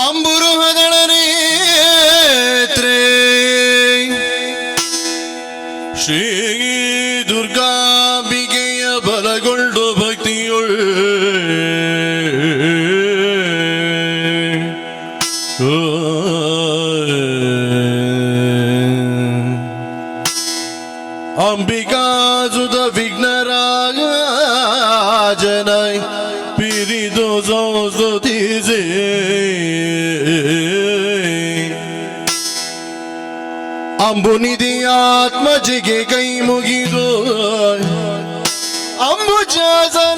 ಅಂಬುರುಹದಳ ನೇತ್ರೇ ಶ್ರೀ ದುರ್ಗಾಂಬಿಕೆಯ ಬಲಗೊಂಡು ಭಕ್ತಿಯೊಳ್ ಅಂಬಿಕಾಸುತ ವಿಘ್ನರಾಜನೈ ಪಿರಿದು ಸಂಸ್ತುತಿಸೆ ಅಂಬುನಿಧಿ ಆತ್ಮಜಿಗೆ ಕೈ ಮುಗಿದು ಅಂಬುಜಾಸನವಾಣಿಯರ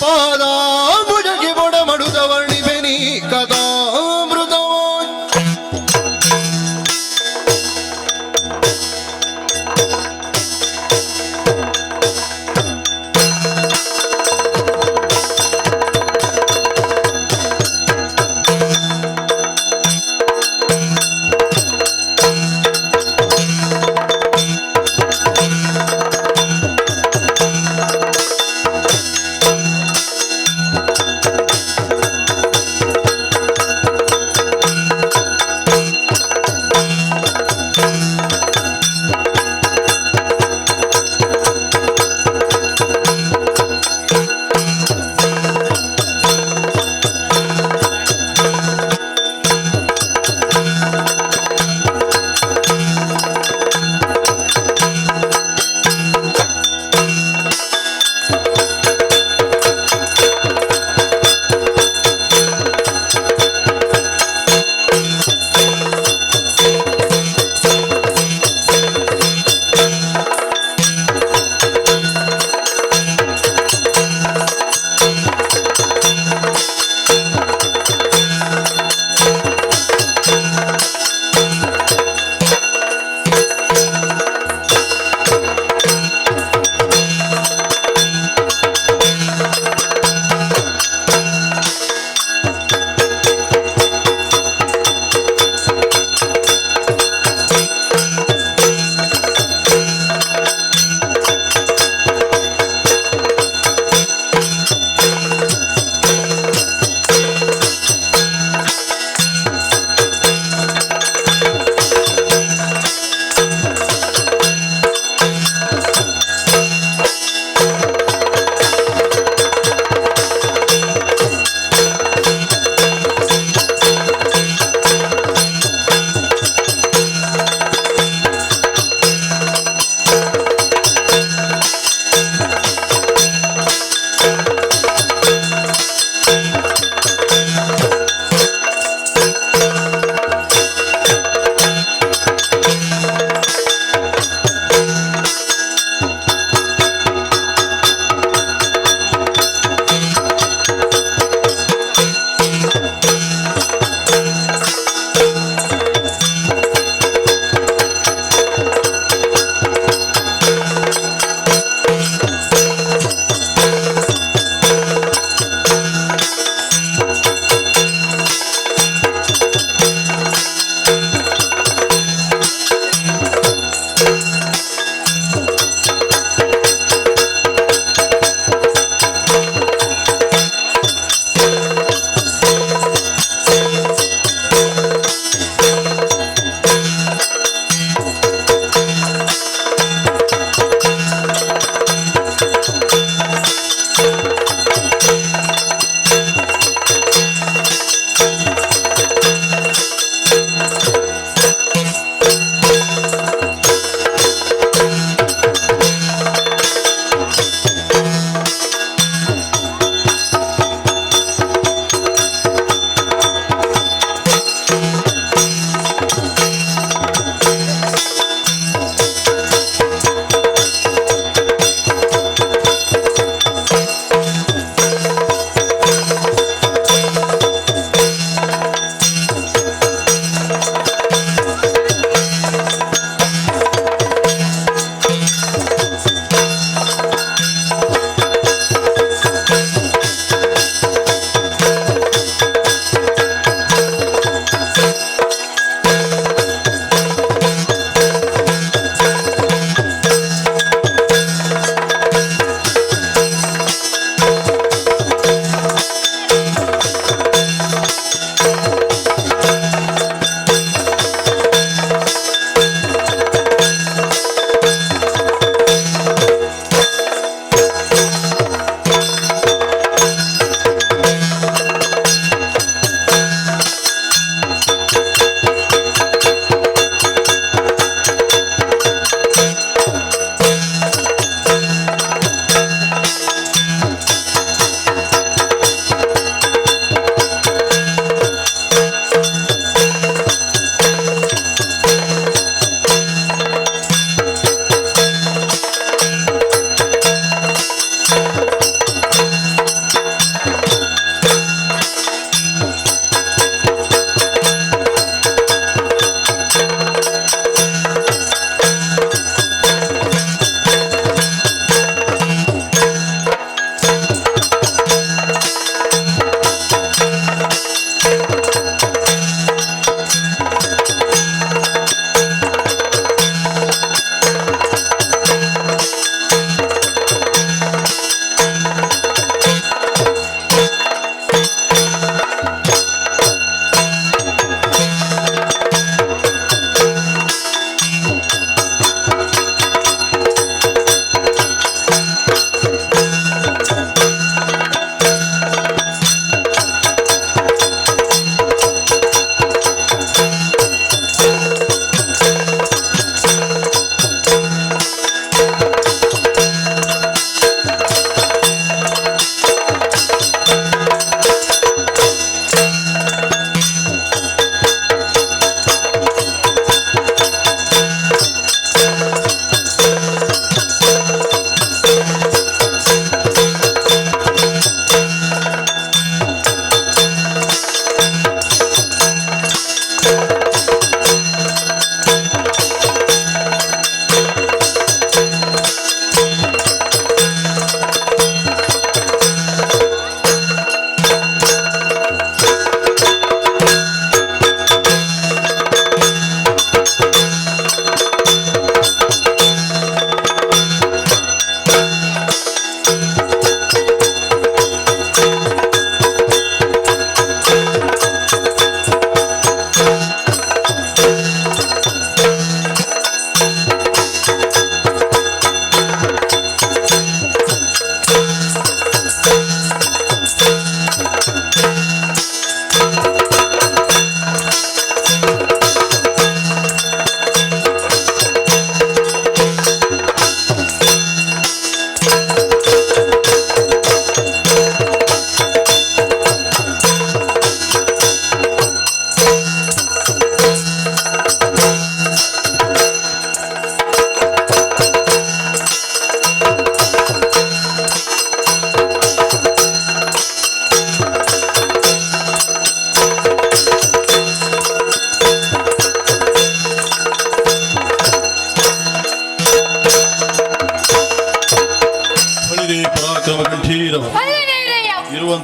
ಪಾದಾಂಬುಜಗೆ ಬೊಡ ಮಡುದ ವರ್ಣಿಬೆನಿ ಕಥಾಮೃತವ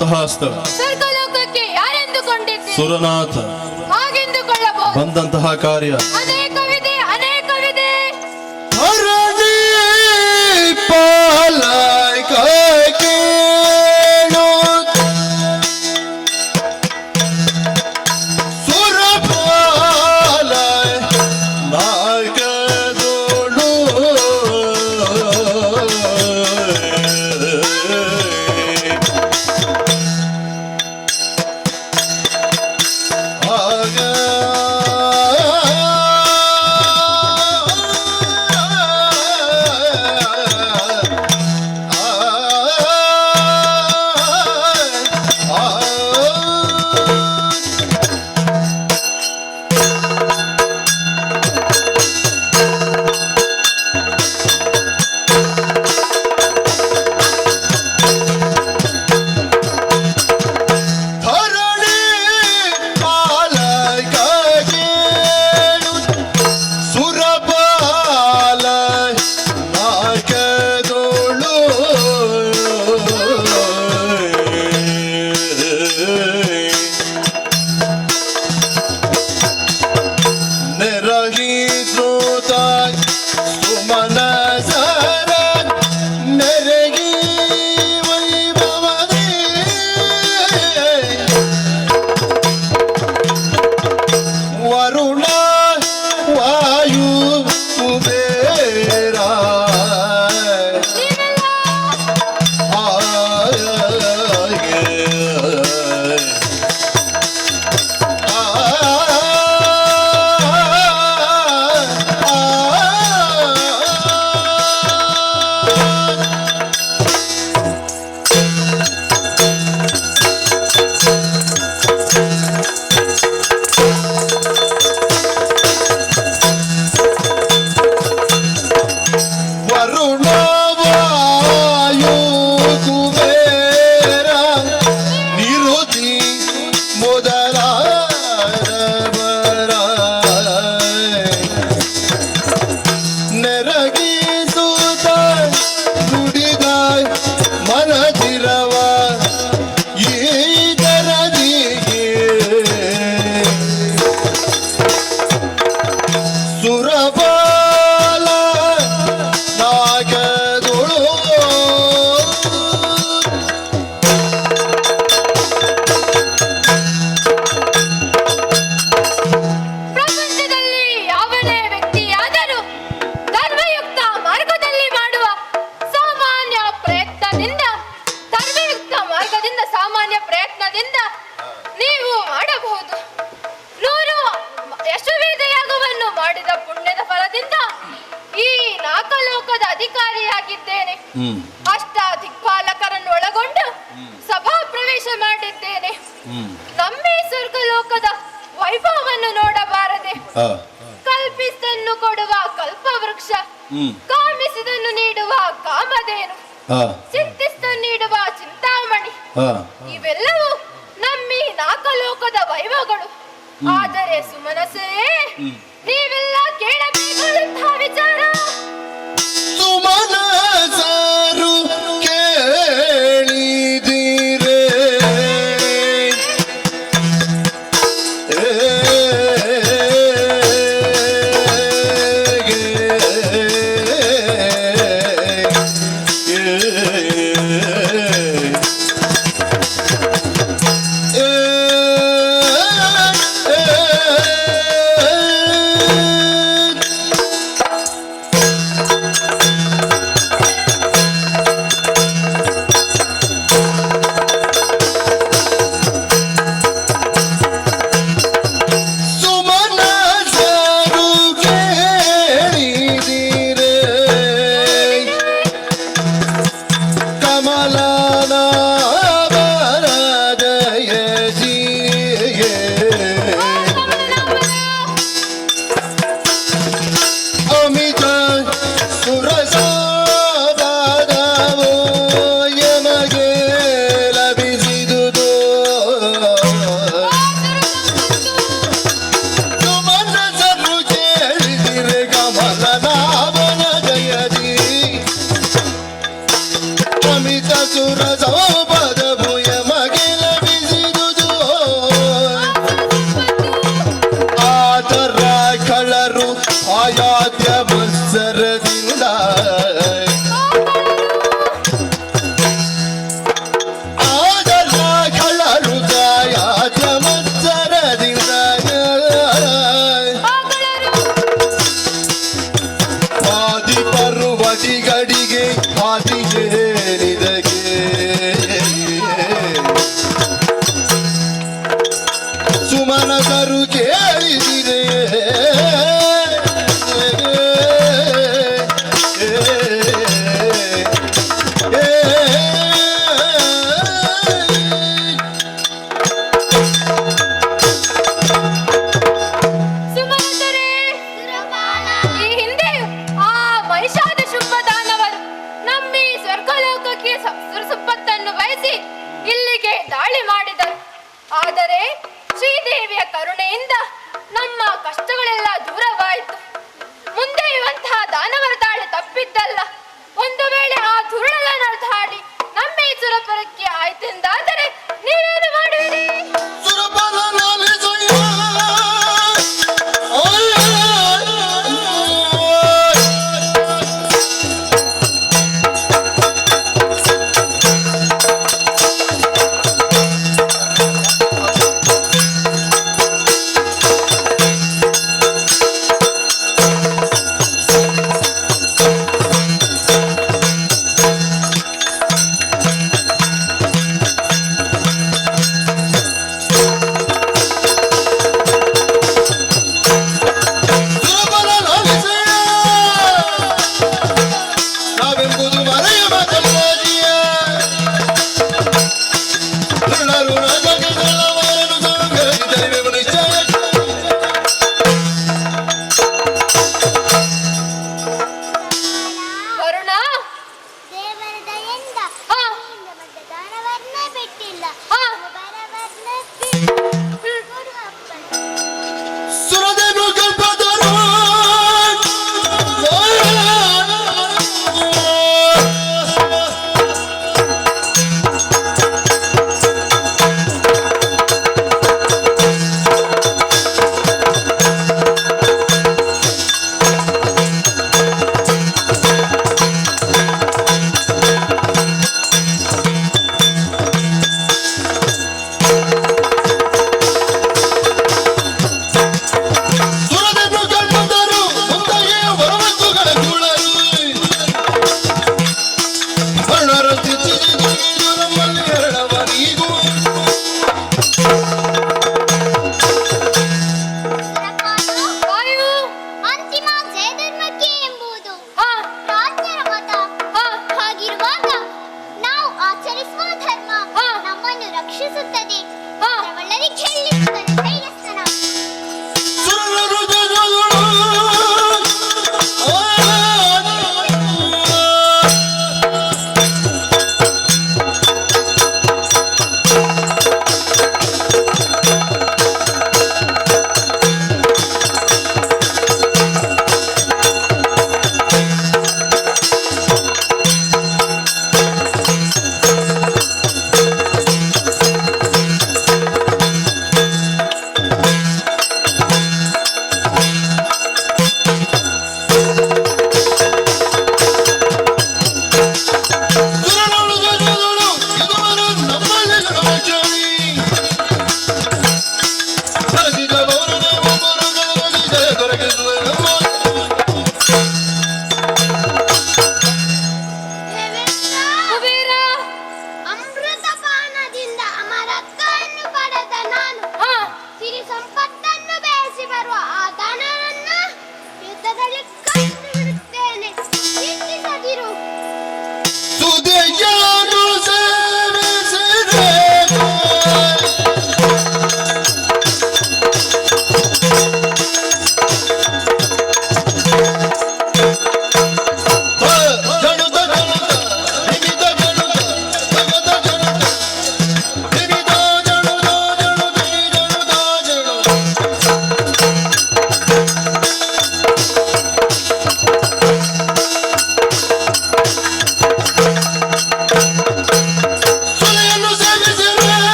ಬಂದಂತಹ ಸ್ಥಳ ಸ್ವರ್ಗಲೋಕಕ್ಕೆ ಯಾರೆಂದುಕೊಂಡಿದ್ದೀರಿ? ಸುರನಾಥ ಹಾಗೆಂದುಕೊಳ್ಳಬಹುದು. ಬಂದಂತಹ ಕಾರ್ಯ ಅನೇಕವಿದೆ, ಅನೇಕವಿದೆ. ಹರಣಿ ಪಾಲಕ ಕೇಳು ಸುರಪಾಲ ನಾಯಕದೋಳು ವರುಣ ವಾಯು ಕುಬೇರ ಅಧಿಕಾರಿಯಾಗಿದ್ದೇನೆ. ಅಷ್ಟಾದಿಕ್ಪಾಲಕರನ್ನು ಒಳಗೊಂಡು ಸಭಾ ಪ್ರವೇಶ ಮಾಡಿದ್ದೇನೆ. ನಮ್ಮೇ ಸ್ವರ್ಗಲೋಕದ ವೈಭವವನ್ನು ನೋಡಬಾರದೆ? ಕಲ್ಪಿಸಿದನ್ನು ಕೊಡುವ ಕಲ್ಪವೃಕ್ಷ, ಕಾಮಿಸಿದನ್ನು ನೀಡುವ ಕಾಮಧೇನು, ಚಿಂತಿಸಿದನ್ನು ನೀಡುವ ಚಿಂತಾಮಣಿ, ಇವೆಲ್ಲವೂ ನಮ್ಮಿ ನಾಕಲೋಕದ ವೈಭವಗಳು. ಆದರೆ ಸುಮನಸೇ, ನೀವೆಲ್ಲ ಕೇಳಬೇಕಾದಂತಹ ವಿಚಾರ ಸುಮನಸರು ಕೇಳಿದಿರೆ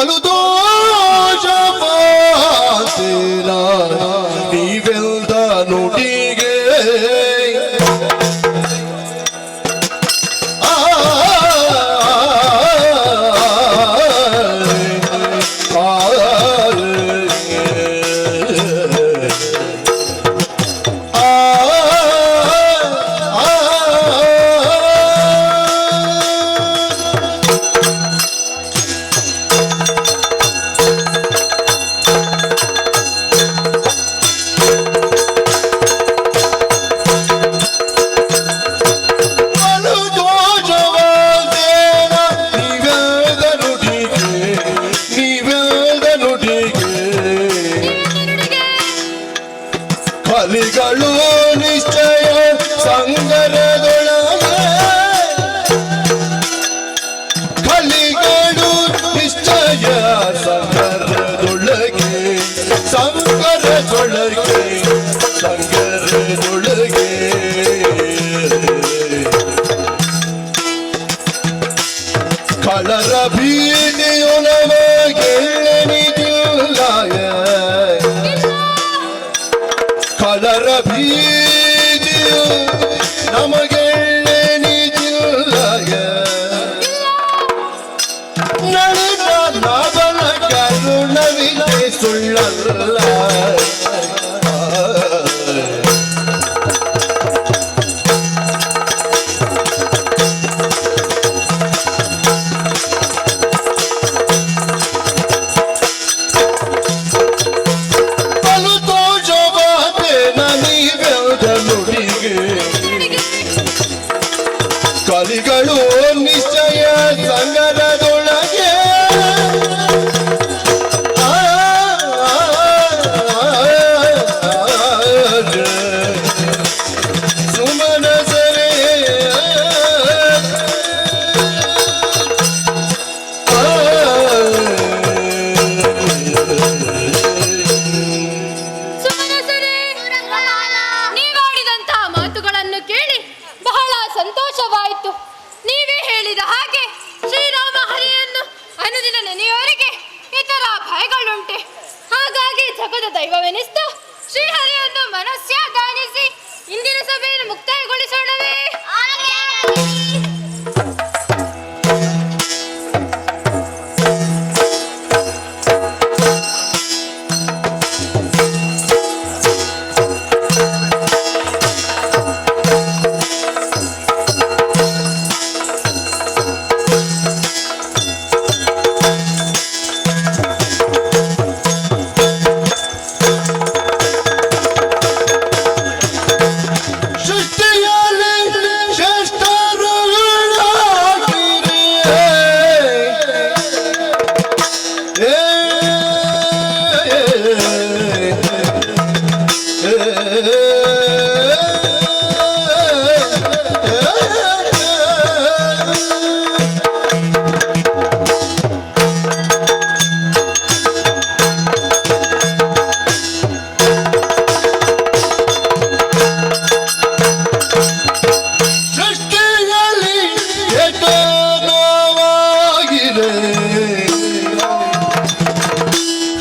ಬಲು ದೋಷ ಪಾಸಿರ ನೀವೆಲ್ದ ನುಡಿಗೆ ಕಲಿಗಳು ನಿಶ್ಚಯ ಸಂಗರದೊಳಗೆ ಕಲಿಗಳು ನಿಶ್ಚಯ ಸಂಗರದೊಳಗೆ ಸಂಗರದೊಳಗೆ ಸಂಗರದೊಳಗೆ ಕಳರ ಭೀತಿಯು ನಮಗೆ ಕಳರ ಭೀತಿಯು ನಮಗೆ ನಿಜಿಲ್ಲಯ ನಳಿನ ನವನ ಕರುಣವಿದೆ ಸುಳ್ಳಲ್ಲ ಕಲಿಗಳು ನಿಶ್ಚಯ ಸಂಗರದೊಳಗೆ ಸುಮನಸರೇ ನೀವಾಡಿದಂತಹ ಮಾತುಗಳನ್ನು ಕೇಳಿ ಬಹಳ ಸಂತೋಷವಾಯಿತು. ನೀವೇ ಹೇಳಿದ ಹಾಗೆ ಶ್ರೀರಾಮ ಹರಿಯನ್ನು ಅನುದಿನ ನೆನೆಯವರಿಗೆ ಇತರ ಭಯಗಳುಂಟೆ. ಹಾಗಾಗಿ ಜಗದ ದೈವವೆನಿಸ್ತಾ ಶ್ರೀಹರಿಯನ್ನು ಮನಸ್ಸಾದಾನಿಸಿ ಇಂದಿನ ಸಭೆಯನ್ನು ಮುಕ್ತಾಯಗೊಳಿಸೋಣವೇ?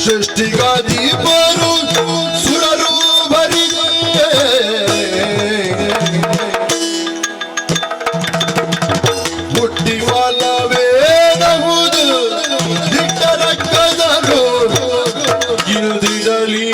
ಸೃಷ್ಟಿಗಾದಿ ಬರು ಸುರರು ಬರಿದೆ ಮುಟ್ಟಿವಲ್ಲವೇನಹುದು ದಿಟ್ಟರಕ್ಕದರು ಇಲ್ದಿರಲಿ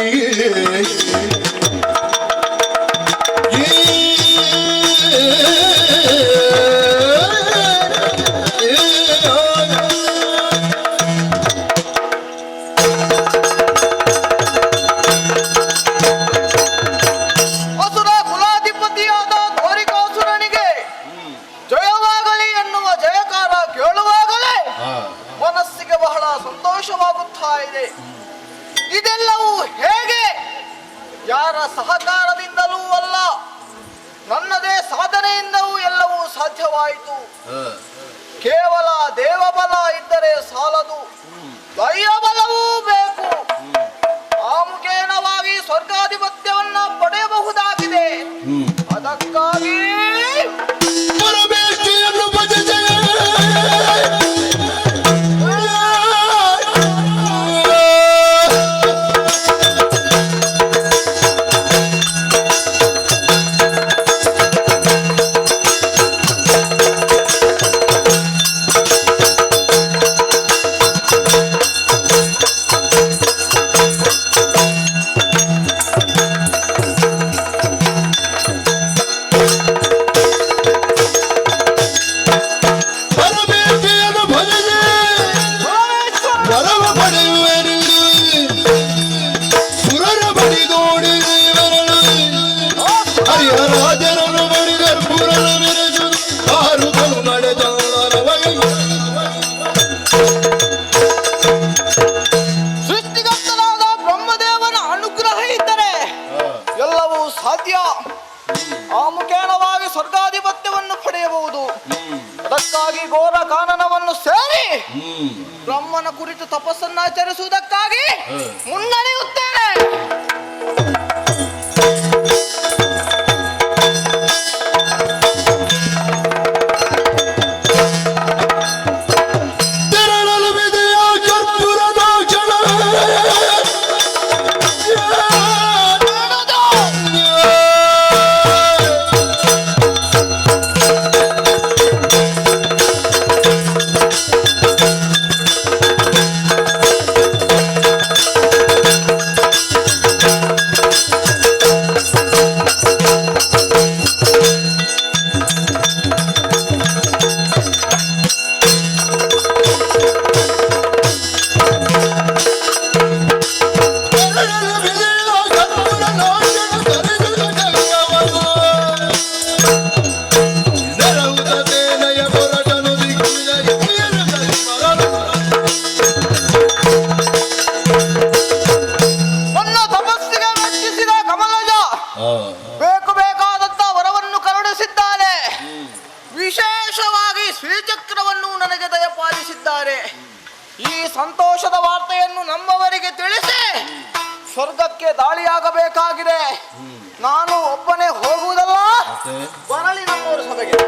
ಇದೆಲ್ಲವೂ ಹೇಗೆ? ಯಾರ ಸಹಕಾರದಿಂದಲೂ ಅಲ್ಲ, ನನ್ನದೇ ಸಾಧನೆಯಿಂದಲೂ ಎಲ್ಲವೂ ಸಾಧ್ಯವಾಯಿತು. ಕೇವಲ ದೇವಬಲ ಇದ್ದರೆ ಸಾಲದು, ದೈವಬಲವೂ ಬೇಕು. ಆ ಮುಖೇನವಾಗಿ ಸ್ವರ್ಗಾಧಿಪತ್ಯವನ್ನ ಪಡೆಯಬಹುದಾಗಿದೆ. ಅದಕ್ಕಾಗಿ ಘೋರ ಕಾನನವನ್ನು ಸೇರಿ ಬ್ರಹ್ಮನ ಕುರಿತು ತಪಸ್ಸನ್ನಾಚರಿಸುವುದಕ್ಕಾಗಿ ಮುನ್ನಡೆಯುತ್ತೇನೆ. ತೆರಳಲು ವಿದೆಯ ಕರ್ಪೂರದ ಕ್ಷಣ. ತೆರಳಲು ವಿದೆಯ ಕರ್ಪೂರದ ಕ್ಷಣ ಕರೆದುದ ಗಂಗವನ್ನು. ನೆರವುದ ಸೇನೆಯ ಹೊರಟನು ದಿಕ್ಕಿನ ಎಳೆಯಲು ಕರಿಮರಳು. ನನ್ನ ತಪಸ್ಸಿಗೆ ಮೆಚ್ಚಿಸಿದ ಕಮಲಜ ಬೇಕು ಬೇಕಾದಂತ ವರವನ್ನು ಕರುಣಿಸಿದ್ದಾರೆ. ವಿಶೇಷವಾಗಿ ಶ್ರೀಚಕ್ರವನ್ನು ನನಗೆ ದಯಪಾಲಿಸಿದ್ದಾರೆ. ಈ ಸಂತೋಷದ ವಾರ್ತೆಯನ್ನು ನಮ್ಮವರಿಗೆ ತಿಳಿಸಿ ಸ್ವರ್ಗಕ್ಕೆ ದಾಳಿಯಾಗಬೇಕಾಗಿದೆ. ನಾನು ಒಬ್ಬನೇ ಹೋಗುವುದಲ್ಲ, ಬರಲಿ ನಮ್ಮವರ ಸಭೆಗೆ.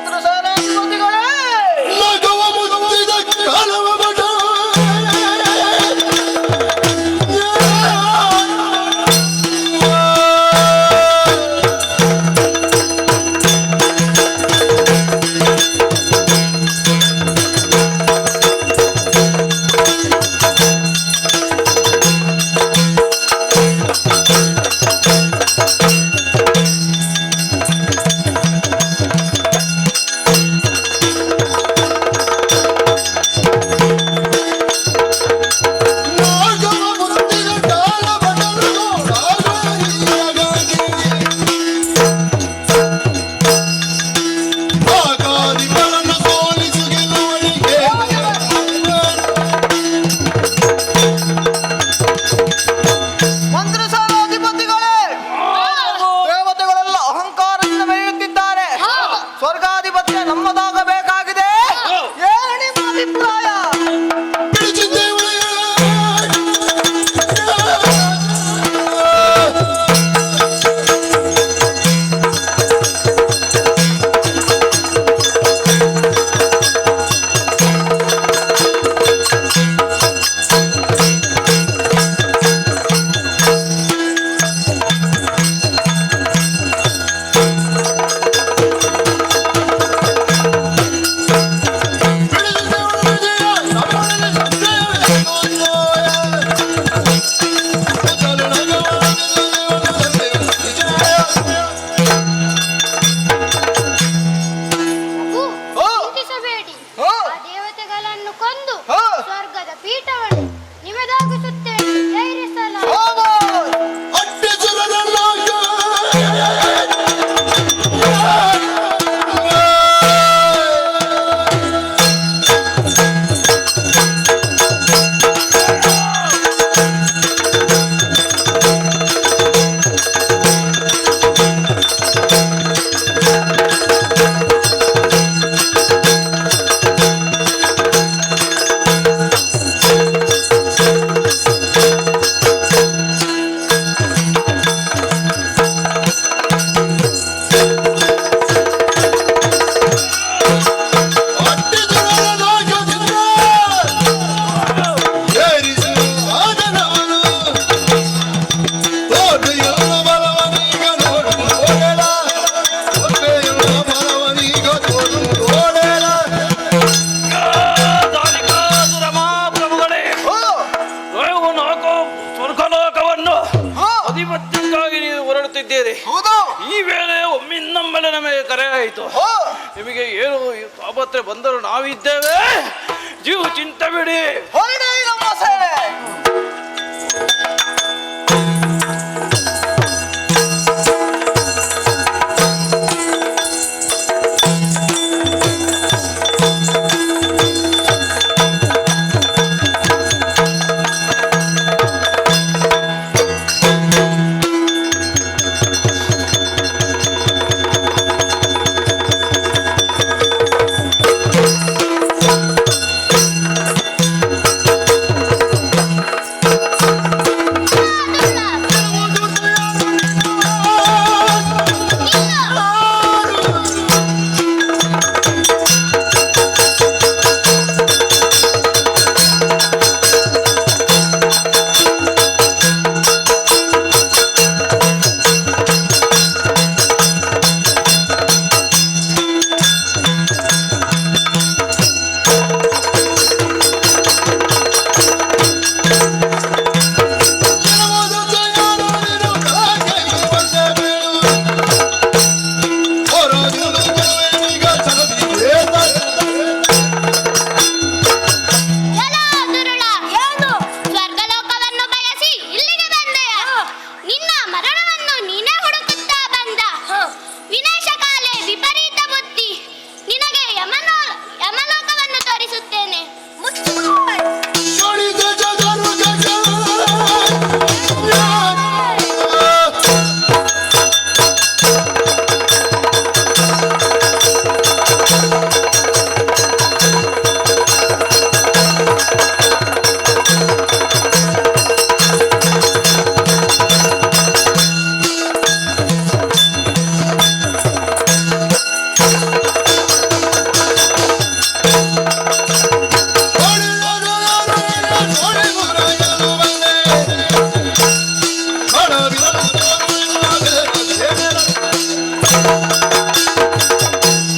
ಮಂತ್ರ ಸೇನಾಧಿಪತಿಗಳೇ ಮಗವ ಮುತ್ತಿದ ಕಾಲವ ಬಡ ಮಂತ್ರ ಸೇನಾಧಿಪತಿಗಳೇ ದೇವತೆಗಳೆಲ್ಲ ಅಹಂಕಾರದಿಂದ ಮೆರೆಯುತ್ತಿದ್ದಾರೆ ಸ್ವರ್ಗಾಧಿಪತ್ಯ ನಮ್ಮದಾಗಬೇಕಾಗಿದೆ ಏನು ನಿಮ್ಮ ಅಭಿಪ್ರಾಯ ಚಿಂತಿಸಬೇಡಿ. ಹೋ. ಆ ದೇವತೆಗಳನ್ನು ಕೊಂದು ಹೋ. ಸ್ವರ್ಗದ ಪೀಠವನ್ನು ನಿಮದಾಗಿಸುತ್ತೇನೆ. ಧೈರ್ಯಸಲಾ ಹೋಗೋ. ಮಹಾಪ್ರಭುಗಳೇ ಹೋ. ನೀವು ನಾಲ್ಕು ಸ್ವರ್ಗಲೋಕವನ್ನು ಹೋ. ಅಧಿಪತ್ಯಕ್ಕಾಗಿ ನೀವು ಹೊರಡುತ್ತಿದ್ದೀರಿ. ಹೌದು ಈ ವೇಳೆ ಒಮ್ಮಿನ್ನೊಮ್ಮೆಲೆ ನಮಗೆ ಕರೆ ಆಯಿತು. ಹೋ. ನಿಮಗೆ ಏನು ಆಪತ್ರೆ ಬಂದರೂ ನಾವಿದ್ದೇವೆ, ಜೀವ ಚಿಂತೆ ಬಿಡಿ. ಹೊರಡಿ ನಮ್ಮ ಸೇನೆ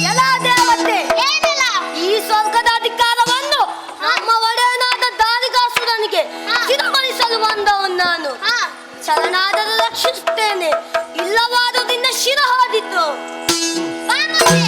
ಎಲ್ಲ ದೇವತೆ ಏನಿಲ್ಲ. ಈ ಸ್ವರ್ಗದ ಅಧಿಕಾರವನ್ನು ನಮ್ಮ ಒಡೆಯನಾದ ದಾರಿಗಾಸುರನಿಗೆ ಶಿರಮಣಿಸಲು ಬಂದವನು ನಾನು. ಹಾ. ಶರಣಾದರೂ ರಕ್ಷಿಸುತ್ತೇನೆ, ಇಲ್ಲವಾದುದರಿಂದ ಶಿರ ಹಾದಿದ್ದು. ಬಾ ಮುಂದೆ.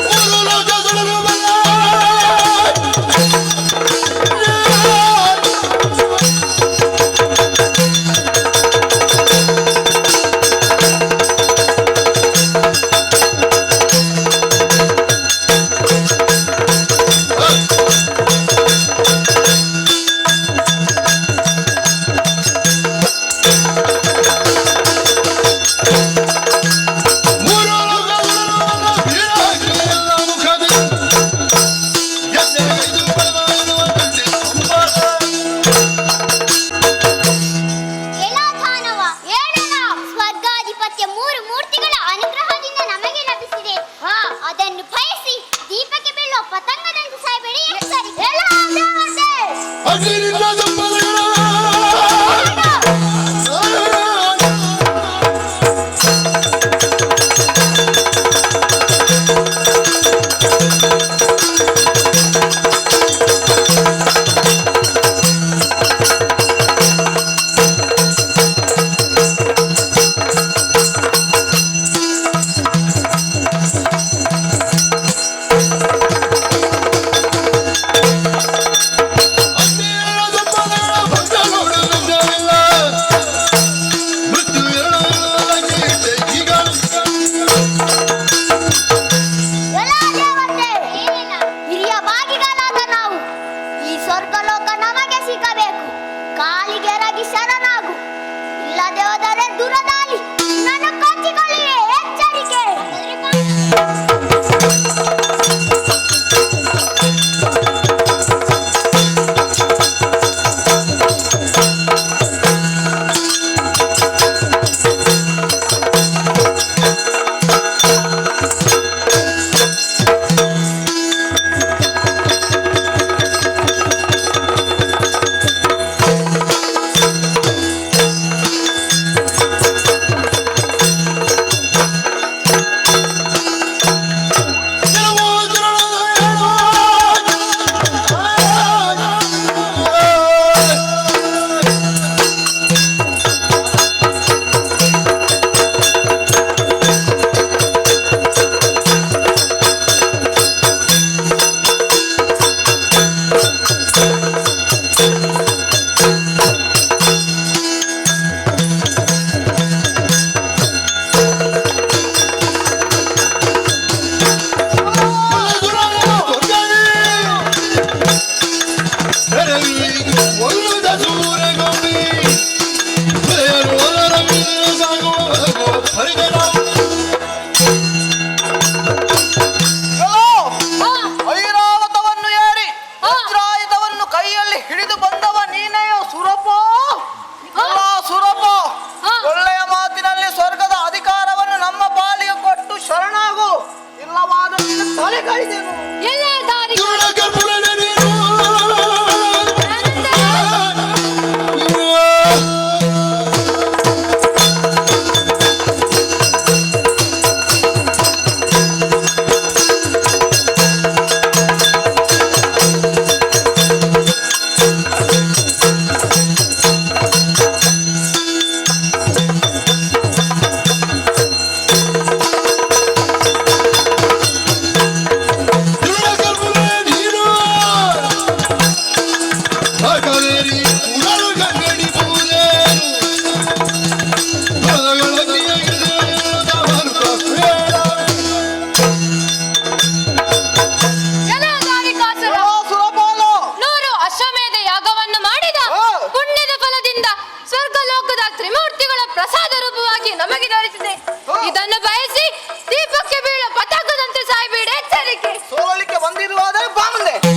ಮೂರು ಲೋಕಗಳನ್ನು ಬಲ್ಲ. ಮೂರು ಲೋಕಗಳನ್ನು ಬಲ್ಲ. ವೀರಾಗಿ ಎಲ್ಲ ಮುಖದಿ ಎದ್ದೆಗೆದು ಬಲವಾಗುವ ತಂದೆ ಸಂಪಾದ. ಎಲಾ ದಾನವ, ಏಳನ ಸ್ವರ್ಗಾಧಿಪತ್ಯ ಮೂರು ಮೂರ್ತಿಗಳ ಅನುಗ್ರಹದಿಂದ ನಮಗೆ ಲಭಿಸಿದೆ. ಅದನ್ನು ಬಯಸಿ ದೀಪಕ್ಕೆ ಬೀಳುವ ಪತಂಗದಂತೆ ಸಾಯಬೇಡಿ. ಎಚ್ಚರಿಕೆ. ಅಗ್ನಿಯಿಂದ ಸಂಪದಗಳ ಎಲಾ ದೇವತೆ, ಹಿರಿಯ ಭಾಗಿಗಳಾದ ನಾವು ಈ ಸ್ವರ್ಗಲೋಕ ನಮಗೆ ಸಿಗಬೇಕು. ಕಾಲಿಗೆ ಎರಗಿ ಶರಣಾಗು, ಇಲ್ಲದೆ ಹೋದರೆ ದುರದಾಲಿ ನನ್ನ ಕಚ್ಚಿಕೊಳ್ಳಿವೆ. ಎಚ್ಚರಿಕೆ.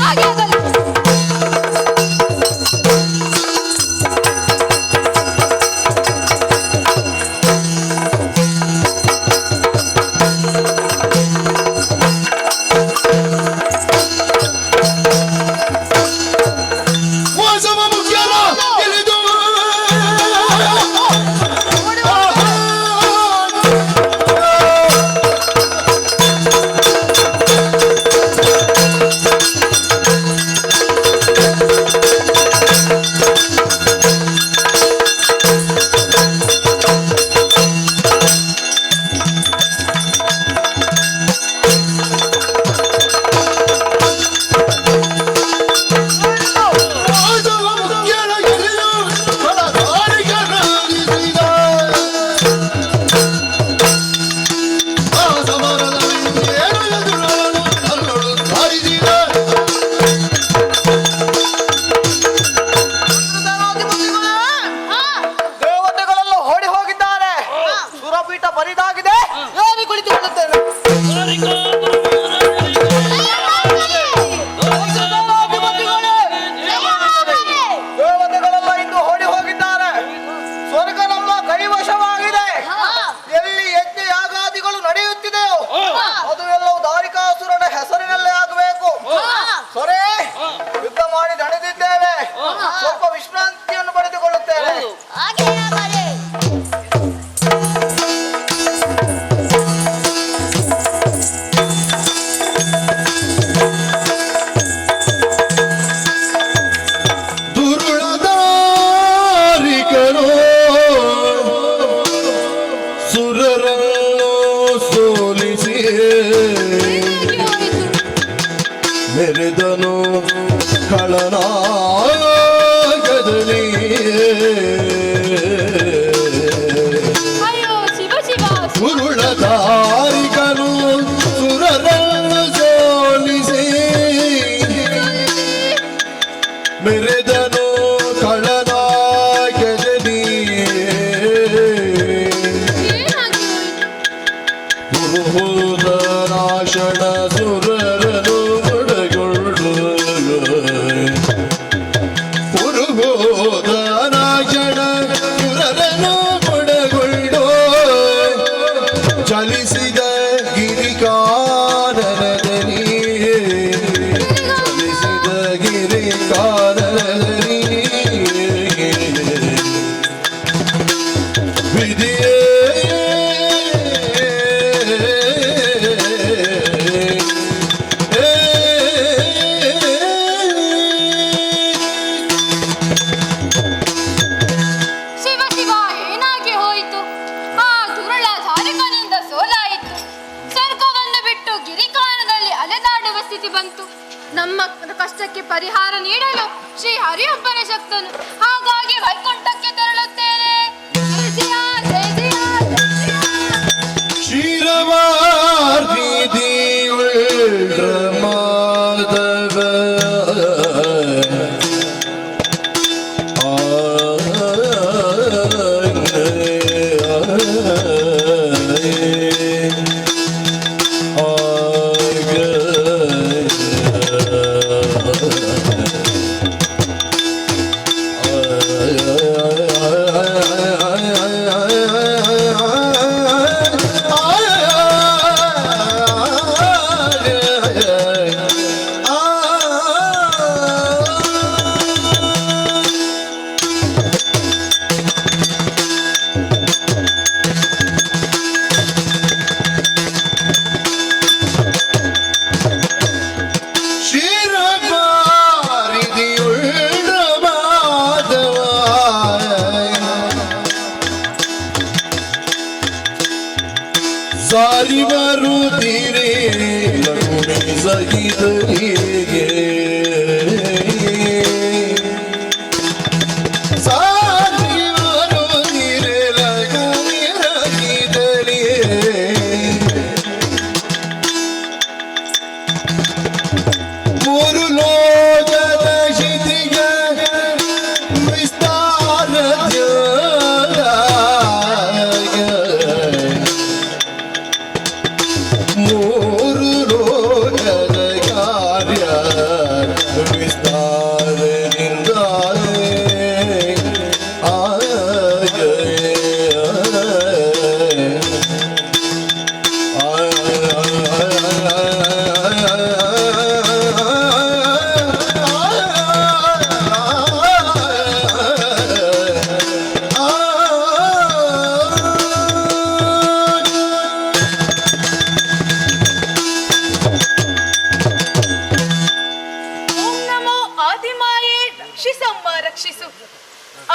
ಹಾಗೆ ಆಗಲಿ. ಮೋಸವ ಮುಖ್ಯನ ತಿಳಿದು ದೇವತೆಗಳೆಲ್ಲ ಓಡಿ ಹೋಗಿದ್ದಾರೆ. ಸುರಪೀಠ ಬರಿದಾಗಿದೆ. ಏರಿ ಕುಳಿತುಕೊಳ್ಳುತ್ತೇನೆ. ದೇವತೆಗಳೆಲ್ಲ ಇಂದು ಓಡಿ ಹೋಗಿದ್ದಾರೆ. ಸ್ವರ್ಗ ನಮ್ಮ ಕೈವಶವಾಗಿದೆ. ಎಲ್ಲಿ ಯಜ್ಞ ಯಾಗಾದಿಗಳು ನಡೆಯುತ್ತಿದೆಯೋ ಅದು ಎಲ್ಲವೂ ದಾರಿಕಾಸುರನ ಹೆಸರಿನಲ್ಲೇ ಆಗಬೇಕು. ಸೊರೆ ಯುದ್ಧ ಮಾಡಿ ನಡೆದಿದ್ದೇವೆ. ಸ್ವಲ್ಪ ವಿಶ್ರಾಂತಿಯನ್ನು ಪಡೆದುಕೊಳ್ಳುತ್ತೇವೆ. ಹಾಗೆ ಆಗಲಿ. ದುರುಳದಾರಿಕರು ಸುರರನ್ನು ಸೋಲಿಸಿ ಮೆರೆದನು ಖಳನಾಗದಲಿ. ಅಯ್ಯೋ ಶಿವ ಶಿವ. ದುರುಳದಾರಿಕರು ಸುರರನ್ನು ಸೋಲಿಸಿ ಮೆರೆದನು ಖಳನಾಗದಲಿ. ಪುರುಹೋದರಾಶಣ ಸುರರನು ಒಡಗೊಳ್ಳು. ಪುರುಹೋದರಾಶಣ ಸುರರನು ಒಡಗೊಳ್ಳು. ಚಲಿಸಿದ ಗಿರಿಕಾನನದಲ್ಲಿ ಚಲಿಸಿದ ಗಿರಿಕಾನನದಲ್ಲಿ ವಿಧಿಯೇ ಶಿವ ಶಿವ, ಏನಾಗಿ ಹೋಯಿತು? ಆ ದುರುಳ ಧಾರಿಕನಿಂದ ಸೋಲಾಯಿತು. ಸ್ವರ್ಗವನ್ನು ಬಿಟ್ಟು ಗಿರಿಕಾನದಲ್ಲಿ ಅಲೆದಾಡುವ ಸ್ಥಿತಿ ಬಂತು. ನಮ್ಮ ಕಷ್ಟಕ್ಕೆ ಪರಿಹಾರ ನೀಡಲು ಶ್ರೀ ಹರಿಯೊಬ್ಬನೇ ಶಕ್ತನು. ಹಾಗಾಗಿ ವೈಕುಂಠಕ್ಕೆ ತೆರಳುತ್ತೇನೆ. ಜಯ ಜಯ, ಜಯ ಜಯ, ಜಯ ಜಯ. ಕ್ಷೀರವಾರ್ಧಿದಿ ಮಾಧವ ಸಾರಿ ಬರುತ್ತೀರೇ ಲಗುಣಿ ಸಹಿತನಿಗೆ ಸಾರಿ ಬರುತ್ತೀರೇ ಲಗುಣಿ ಸಹಿತನಿಗೆ ಮೂರು ಲೋಕದ ಶಿತಿಗ ವಿಸ್ತಾರ ಮೂರು ಲೋಕದ ಕಾರ್ಯ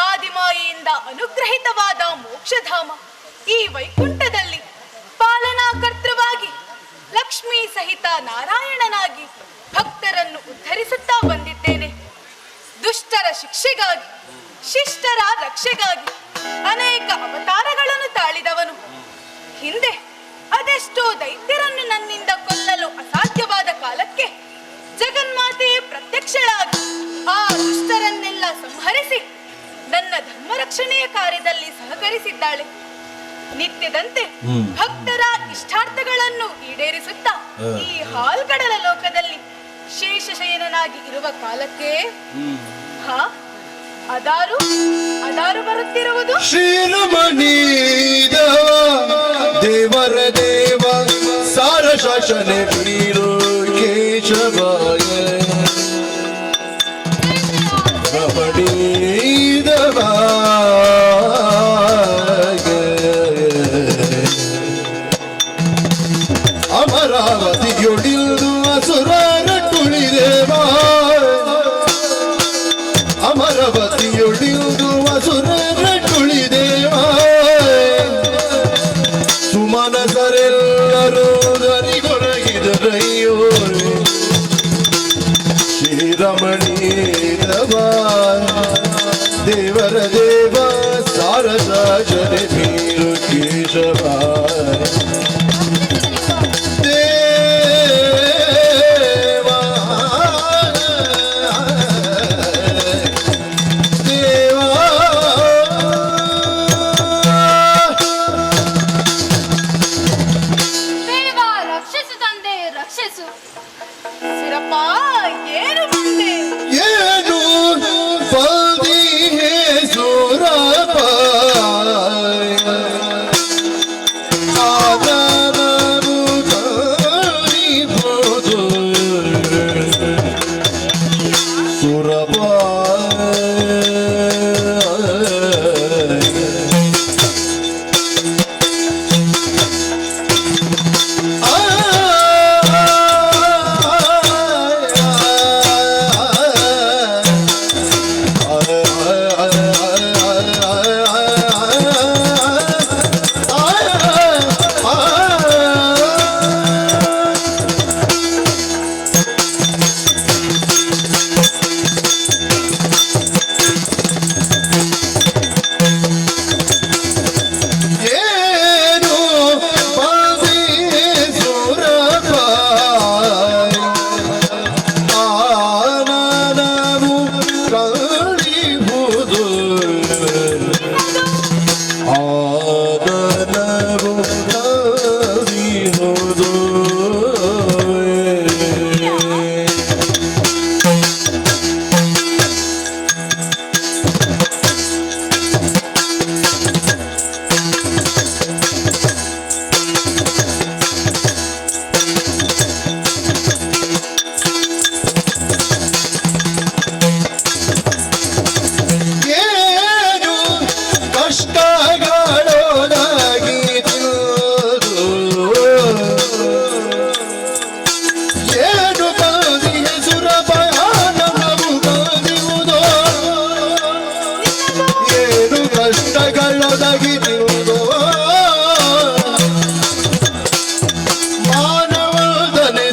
ಆದಿಮಾಯಿಯಿಂದ ಅನುಗ್ರಹಿತವಾದ ಮೋಕ್ಷಧಾಮ ಈ ವೈಕುಂಠದಲ್ಲಿ ಪಾಲನಾ ಕರ್ತೃವಾಗಿ ಲಕ್ಷ್ಮೀ ಸಹಿತ ನಾರಾಯಣನಾಗಿ ಭಕ್ತರನ್ನು ಉದ್ಧರಿಸುತ್ತಾ ಬಂದಿದ್ದೇನೆ. ದುಷ್ಟರ ಶಿಕ್ಷೆಗಾಗಿ, ಶಿಷ್ಟರ ರಕ್ಷೆಗಾಗಿ ಅನೇಕ ಅವತಾರಗಳನ್ನು ತಾಳಿದವನು. ಹಿಂದೆ ಅದೆಷ್ಟೋ ದೈತ್ಯರನ್ನು ನನ್ನಿಂದ ಕೊಲ್ಲಲು ಅಸಾಧ್ಯವಾದ ಕಾಲಕ್ಕೆ ಜಗನ್ಮಾತೆಯೇ ಪ್ರತ್ಯಕ್ಷಳಾಗಿ ಆ ದುಷ್ಟರನ್ನೆಲ್ಲ ಸಂಹರಿಸಿ ನನ್ನ ಧರ್ಮ ರಕ್ಷಣೆಯ ಕಾರ್ಯದಲ್ಲಿ ಸಹಕರಿಸಿದ್ದಾಳೆ. ನಿತ್ಯದಂತೆ ಭಕ್ತರ ಇಷ್ಟಾರ್ಥಗಳನ್ನು ಈಡೇರಿಸುತ್ತಾ ಈ ಹಾಲ್ಗಡಲ ಲೋಕದಲ್ಲಿ ಶೇಷಶಯನನಾಗಿ ಇರುವ ಕಾಲಕ್ಕೆ ಅದಾರು ಬರುತ್ತಿರುವುದು ಶ್ರೀರಮಣಿ ದೇವರ ದೇವ ಸಾರ ಶಾಸನ ವೀರು ಕೇಶವಾಯ ರಮಣಿ ದೇವ ಅಮರಾವತಿಯೊಡಿಲ್ದು ಅಸುರರ ತುಳಿದೇವ ಅಮರಾವತಿಯೊಡಿಲ್ದು ಅಸುರರ ತುಳಿದೇವ ಸುಮನಸರೆಲ್ಲರೂ ದರಿಗೊರಗಿದರಯ್ಯೋ ಶ್ರೀರಮಣಿ ದೇವರ ದೇವ ಸಾರದ ಜನ ಬೀರು ಕೇಶವ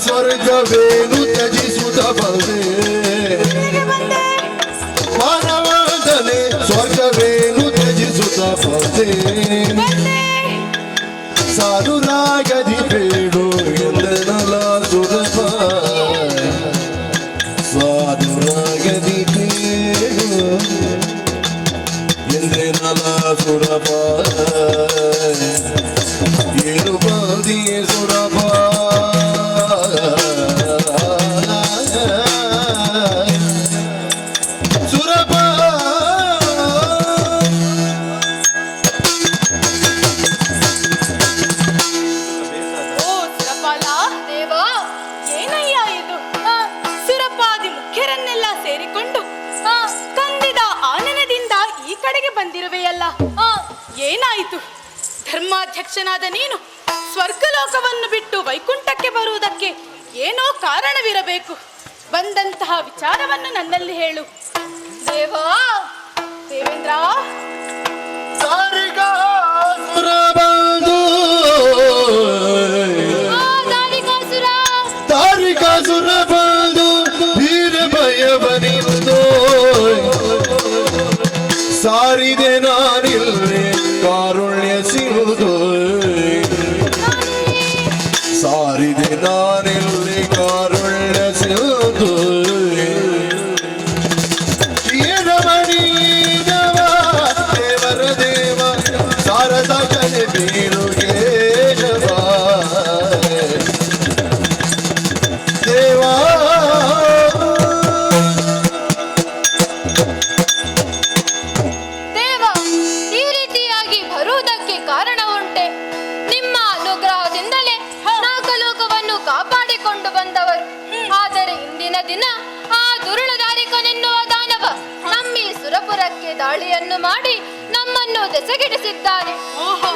ಸ್ವರ್ಗವೇನು ತ್ಯಜಿಸುತ್ತ ಬಂದೆ ಮಾನವದನೆ ಸ್ವರ್ಗವೇನು ತ್ಯಜಿಸುತ್ತ ಬಂದೆ ಸಾಧುರಾಗದಿ ಬೇಡು ಎಂದನಲ ಸುರಪ ಸಾಧುರಾಗದಿ ಬೇಡು ಎಂದನಲ ಸುರಪ ಏನು ಬಂದಿಯೇ ಸುರಪ ಬಂದಿರುವೆಯಲ್ಲ, ಏನಾಯಿತು? ಧರ್ಮಾಧ್ಯಕ್ಷನಾದ ನೀನು ಸ್ವರ್ಗಲೋಕವನ್ನು ಬಿಟ್ಟು ವೈಕುಂಠಕ್ಕೆ ಬರುವುದಕ್ಕೆ ಏನೋ ಕಾರಣವಿರಬೇಕು. ಬಂದಂತಹ ವಿಚಾರವನ್ನು ನನ್ನಲ್ಲಿ ಹೇಳು. ದೇವಾ, ದೇವೇಂದ್ರ ದಾರಿಕಾಸುರ ಬಂದು ದಾರಿಕಾಸುರ ದಾರಿಕಾಸುರ ಬಂದು ವೀರ ಭಯವನಿಂದು ಸಾರಿದೆ ನಾನಿಲ್ಲೇ ಕಾರುಣ್ಯ ಸಿಗುವುದು ಸಾರಿದೆ ನಾನಿಲ್ಲೇ ಕಾರುಣ್ಯ ಸಿಗುವುದು ಏರಮಣಿ ದೇವರ ದೇವ ಶಾರದಾ ಕಲೆ ಬೀರು ಕೇಶವ ದೇವಾ ದೇವ ಈ ರೀತಿಯಾಗಿ ಬರುವುದಕ್ಕೆ ಕಾರಣ ಉಂಟೆ. ನಿಮ್ಮ ಅನುಗ್ರಹದಿಂದಲೇ ನಾಲ್ಕು ಲೋಕವನ್ನು ಕಾಪಾಡಿಕೊಂಡು ಬಂದವರು. ಆದರೆ ಇಂದಿನ ದಿನ ಆ ದುರುಳದಾರಿಕನೆನ್ನುವ ದಾನವ ನಮ್ಮಿ ಸುರಪುರಕ್ಕೆ ದಾಳಿಯನ್ನು ಮಾಡಿ ನಮ್ಮನ್ನು ದೆಸಗಿಡಿಸಿದ್ದಾನೆ.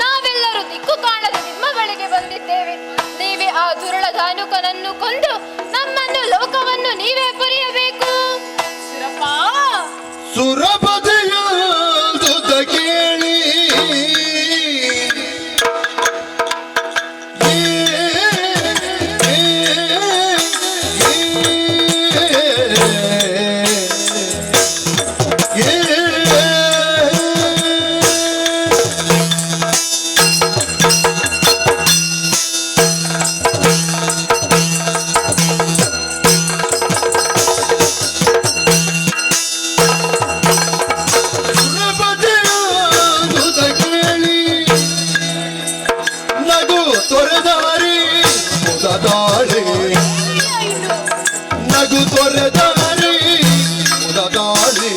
ನಾವೆಲ್ಲರೂ ದಿಕ್ಕು ಕಾಣದೆ ನಿಮ್ಮ ಬಳಿಗೆ ಬಂದಿದ್ದೇವೆ. ನೀವೇ ಆ ದುರುಳದಾನುಕನನ್ನು ಕೊಂದು ನಮ್ಮನ್ನು ಲೋಕವನ್ನು ನೀವೇ ಪುರಿಯಬೇಕು. ಸುರಪತಿಯ ದುತ ಕೇಳಿ ನಗು ತೊರೆದಾರಿ ಮುದದಾಳಿ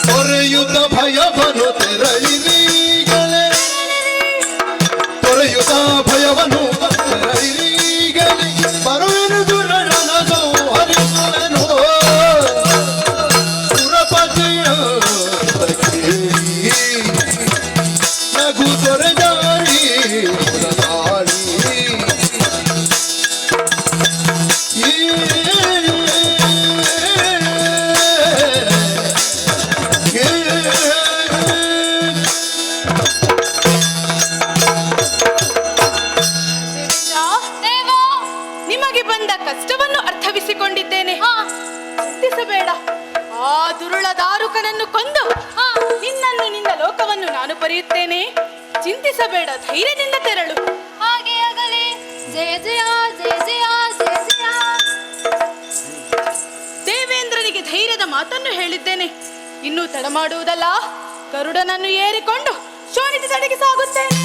ತೊರೆಯುತ್ತ ಭಯವನ್ನು ತೆರಳಿರೀಗಲೇ ತೊರೆಯುತ್ತ ಭಯವನ್ನು ತೆರಳಿರೀಗಲೇ ಬರುವೆನು ದುರಳನದು ಹರಿಸುವೆನು ಸುರಪತಿಯ ಕೇಳಿ ನಗು ತೊರೆದಾಡಿ ಮುದದಾಡಿ ದೇವ ನಿಮಗೆ ಬಂದ ಕಷ್ಟವನ್ನು ಅರ್ಥವಿಸಿಕೊಂಡಿದ್ದೇನೆ. ಚಿಂತಿಸಬೇಡ. ಆ ದುರುಳ ದಾರುಕನನ್ನು ಕೊಂದು ನಿನ್ನನ್ನು ನಿನ್ನ ಲೋಕವನ್ನು ನಾನು ಪಡೆಯುತ್ತೇನೆ. ಚಿಂತಿಸಬೇಡ, ಧೈರ್ಯದಿಂದ ತೆರಳು. ಹಾಗೆ ಆಗಲಿ. ಜಯ ಜಯ ಜಯ ಜಯ ಜಯ ಜಯ. ದೇವೇಂದ್ರನಿಗೆ ಧೈರ್ಯದ ಮಾತನ್ನು ಹೇಳಿದ್ದೇನೆ. ಇನ್ನೂ ತಡ ಮಾಡುವುದಲ್ಲ, ಗರುಡನನ್ನು ಏರಿಕೊಂಡು ಶೋಣಿತ ತಡೆಗೆ ಸಾಗುತ್ತೇನೆ.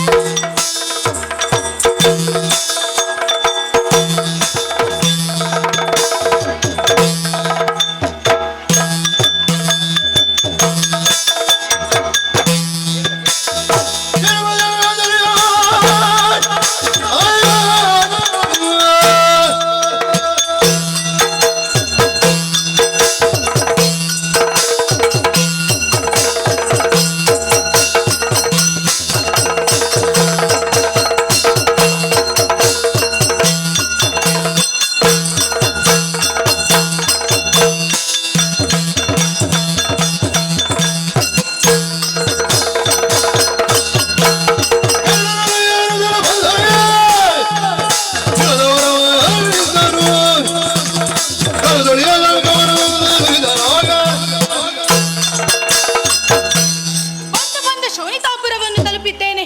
ಶೋಣಿತಾಪುರವನ್ನು ತಲುಪಿದ್ದೇನೆ.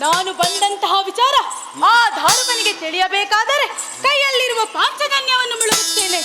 ನಾನು ಬಂದಂತಹ ವಿಚಾರ ಆ ಧಾರುಕನಿಗೆ ತಿಳಿಯಬೇಕಾದರೆ ಕೈಯಲ್ಲಿರುವ ಪಾಂಚಜನ್ಯವನ್ನು ಮುಳುಗುತ್ತೇನೆ.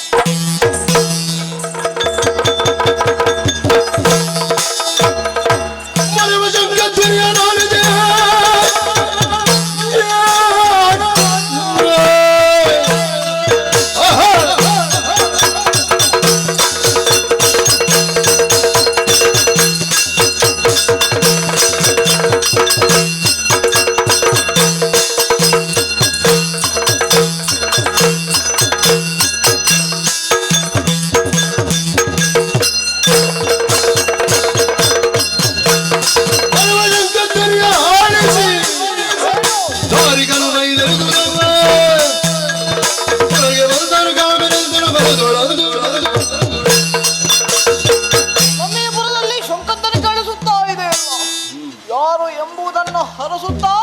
ಎಂಬುದನ್ನು ಹರಸುತ್ತಾ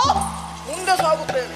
ಮುಂದೆ ಸಾಗುತ್ತೇನೆ.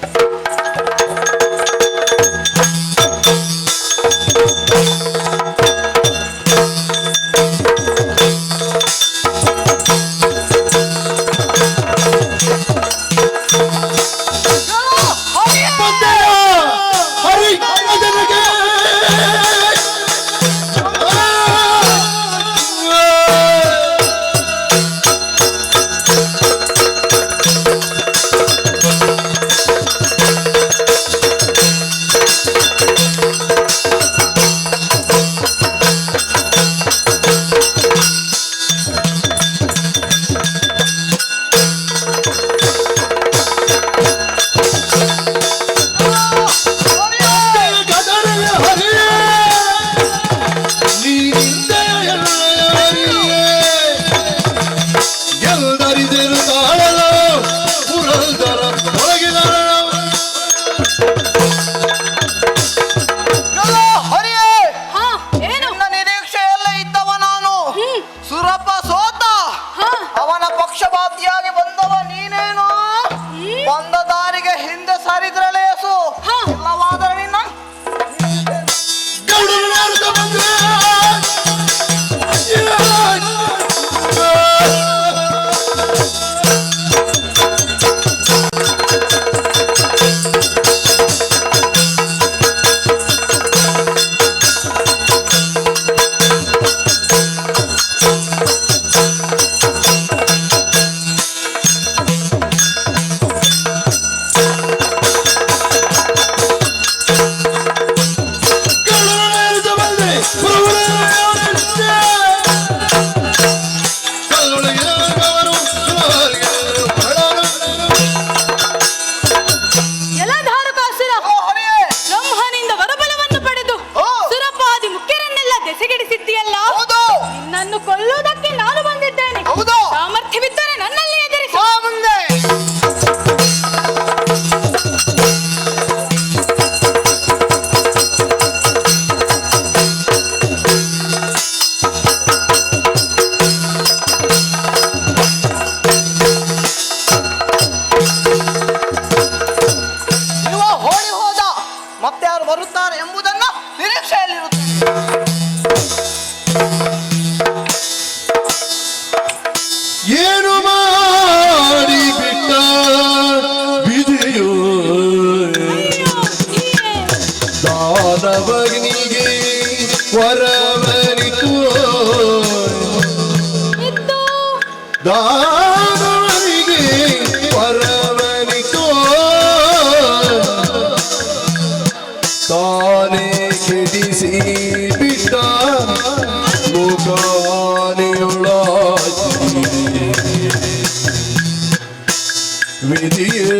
ದಾನವನಿಗೆ ಪರವನಿಕೋ ತಾನೇ ಕೆಡಿಸಿ ಬಿಟ್ಟ ಮುಖಾನೆಯೊಳಾಗಿ ವಿಧಿಯೇ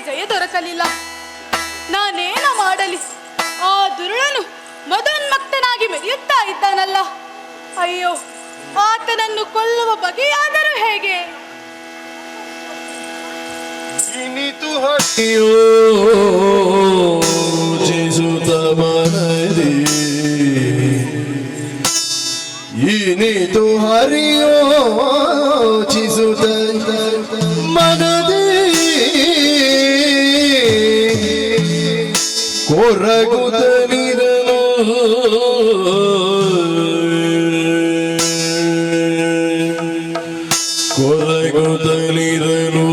ಜಯ ದೊರಕಲಿಲ್ಲ. ನಾನೇನು ಮಾಡಲಿ? ಆ ದುರುಳನು ಮದೋನ್ಮಕ್ತನಾಗಿ ಮೆರೆಯುತ್ತಾ ಇದ್ದಾನಲ್ಲ. ಅಯ್ಯೋ, ಆತನನ್ನು ಕೊಲ್ಲುವ ಬಗೆಯಾದರೂ ಹೇಗೆ? ಇನಿತು ಹಟ್ಟಿಯೋ ಚಿಸುತ ಮನದಿ ಇನಿತು ಹರಿಯೋ ಚಿಸುತ ಮನದಿ ಕೊರಗುತ್ತಲಿರನು ಕೊರಗುತ್ತಲಿರನು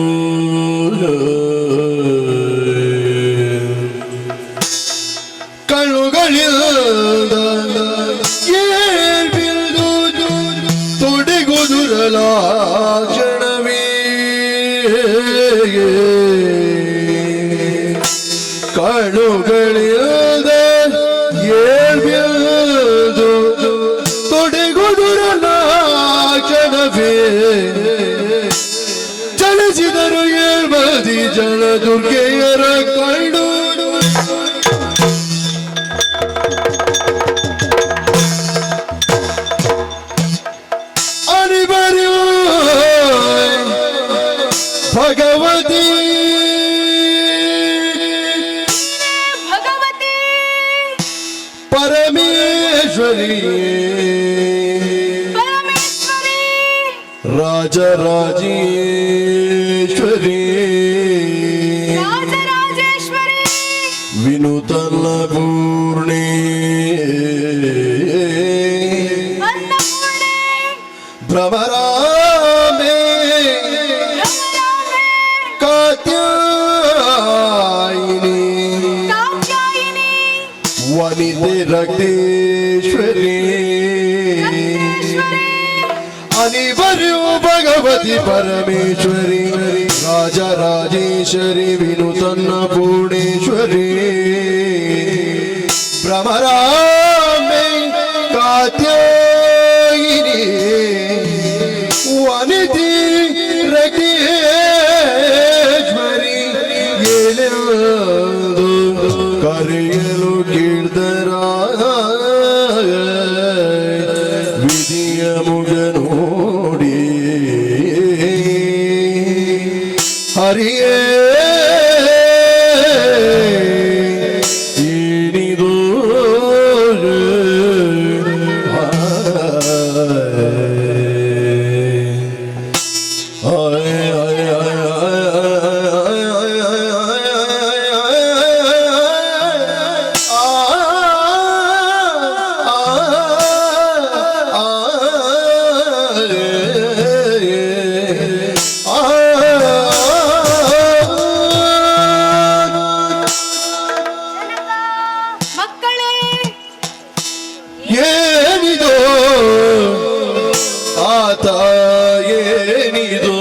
ಕಣ್ಣುಗಳಿಂದ ಏಳ್ಬಿಲ್ದು ತೊಡೆಗುದುರಲ ಕ್ಷಣವೇ ಕಣ್ಣುಗಳಿಂದ ಏಳ್ಬಿಲ್ದು ತೊಡೆಗುದುರಲ ಕ್ಷಣವೇ ಚಲಿಸಿದರು ಏಳ್ಬದಿ ಜನ ದುರ್ಗೆಯರ ಕಣ್ಣು ಪರಮೇಶ್ವರಿ ಪರಮೇಶ್ವರಿ ರಾಜರಾಜೇಶ್ವರಿ ರಾಜರಾಜೇಶ್ವರಿ ವಿನೂತನ ಪೂರ್ಣೆ ಅನ್ನಪೂರ್ಣೆ ಭ್ರಮರಾಮೆ ಕಾತ್ಯಾಯಿನಿ ಕಾತ್ಯಾಯಿನಿ ವನಿತೆ ರಕ್ತೇಶ್ವರಿ ಅನಿವರ್ಯೋ ಭಗವತಿ ಪರಮೇಶ್ವರಿ ರಾಜರಾಜೇಶ್ವರಿ ವಿನೂತನ ಪೂರ್ಣೇಶ್ವರಿ ಭ್ರಮರಾಮೆ ಕಾತ್ಯಾಯಿನಿ ವನಿತಿ ರಕ್ತೇಶ್ವರಿ ಏನೆಂದು ಕರೆಯಲು ಕೀರ್ತರ ವಿಧಿಯ ಮುಗ ನೋಡಿ ಹರಿಯೇ ಏನಿದು ಮಕ್ಕಳೇ ಏನಿದು ಆತ ಏನಿದು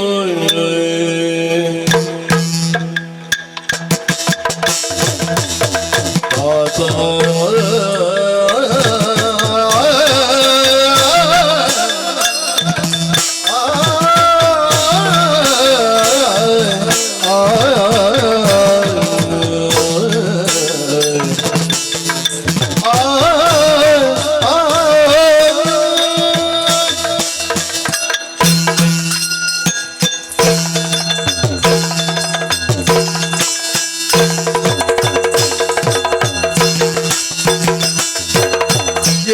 ಆತ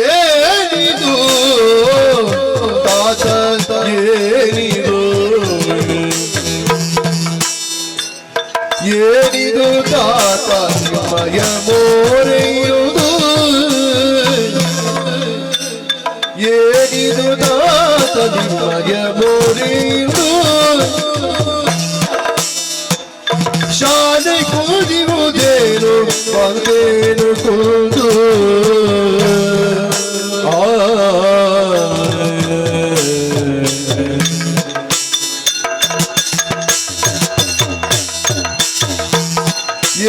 ಏನಿದು ತಾತ ಏನಿದು ಏನಿದು ತಾತ ನಿಮ್ಮಯ ಮೋರೆಯುವುದು ಏನಿದು ತಾತ ನಿಮ್ಮಯ ಮೋರೆಯುವುದು ಶಾಲೆ ಕುದಿಯುವುದೇನು ಬಂದೇನು ಕುದು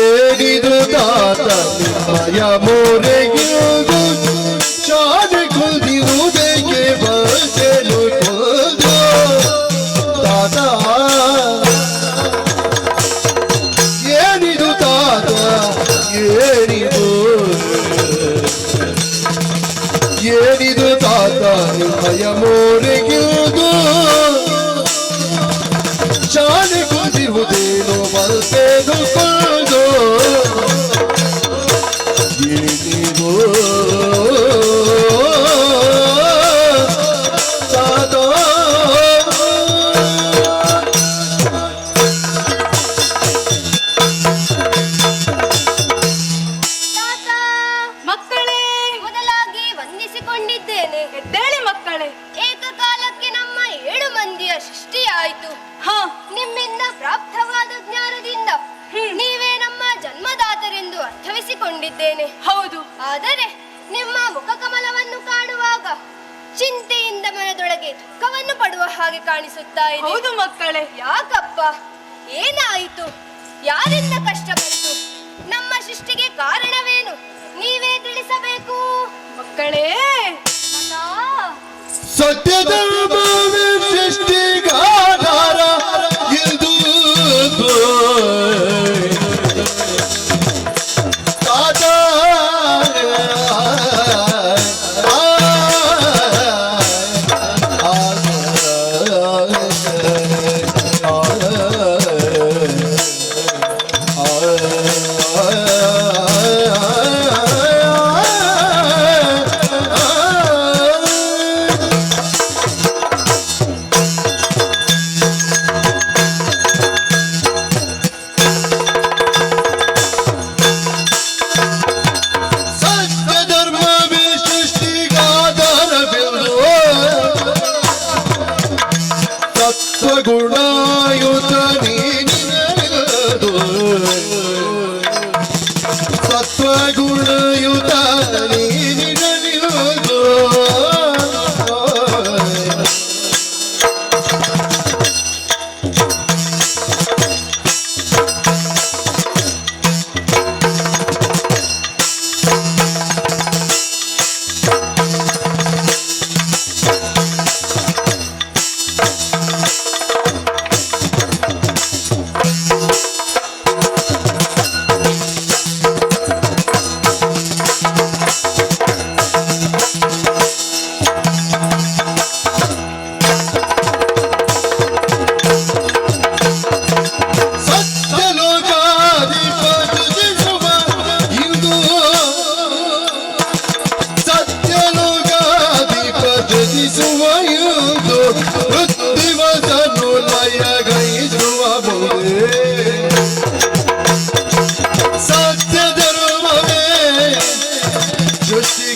ಏನಿದು ತಾತ ನಿಮ್ಮಯ ಮೋರೆಯುವುದು ಶಾಲೆ ಕುದಿಯುವುದೇಕೆ ಬಂದೇನು ಕುದು ತಾತ ಏನಿದು ತಾತ ಏನಿದು ಏನಿದು ತಾತ ನಿಮ್ಮಯ ಮೋರೆಗಿರುವುದು ಶಾಲೆ ಕುದಿಯುವುದೇನು ಬಲ್ತೇನು ಕೊಂಡು ಏನಿದು ತಾತ ಮಕ್ಕಳೇ ಮೊದಲಾಗಿ ವಂದಿಸಿಕೊಂಡಿದ್ದೇನೆ. ಎದ್ದೇಳಿ ಮಕ್ಕಳೇ. ಏಕಕಾಲಕ್ಕೆ ನಮ್ಮ 7 ಮಂದಿಯ ಸೃಷ್ಟಿಯಾಯಿತು. ಹ ನಿಮ್ಮಿಂದ ಪ್ರಾಪ್ತವಾದ ಜ್ಞಾನದಿಂದ ನೀವೇ ನಮ್ಮ ಜನ್ಮದಾತರೆಂದು ಅರ್ಥವಿಸಿಕೊಂಡಿದ್ದೇನೆ. ಹೌದು. ಆದರೆ ನಿಮ್ಮ ಮುಖಕಮಲವನ್ನು ಕಾಣುವಾಗ ಚಿಂತೆಯಿಂದ ಮನದೊಳಗೆ ದುಃಖವನ್ನು ಪಡುವ ಹಾಗೆ ಕಾಣಿಸುತ್ತಾ ಇದೆ. ಹೌದು ಮಕ್ಕಳೇ. ಯಾಕಪ್ಪ, ಏನಾಯಿತು? ಯಾರಿಂದ ಕಷ್ಟ ಬಂತು? ನಮ್ಮ ಸೃಷ್ಟಿಗೆ ಕಾರಣವೇನು? ನೀವೇ ತಿಳಿಸಬೇಕು ಮಕ್ಕಳೇ. ಸತ್ಯಧರ್ಮವೇ ಸೃಷ್ಟಿಗಾಧಾರ ಎಂದು ತಾತ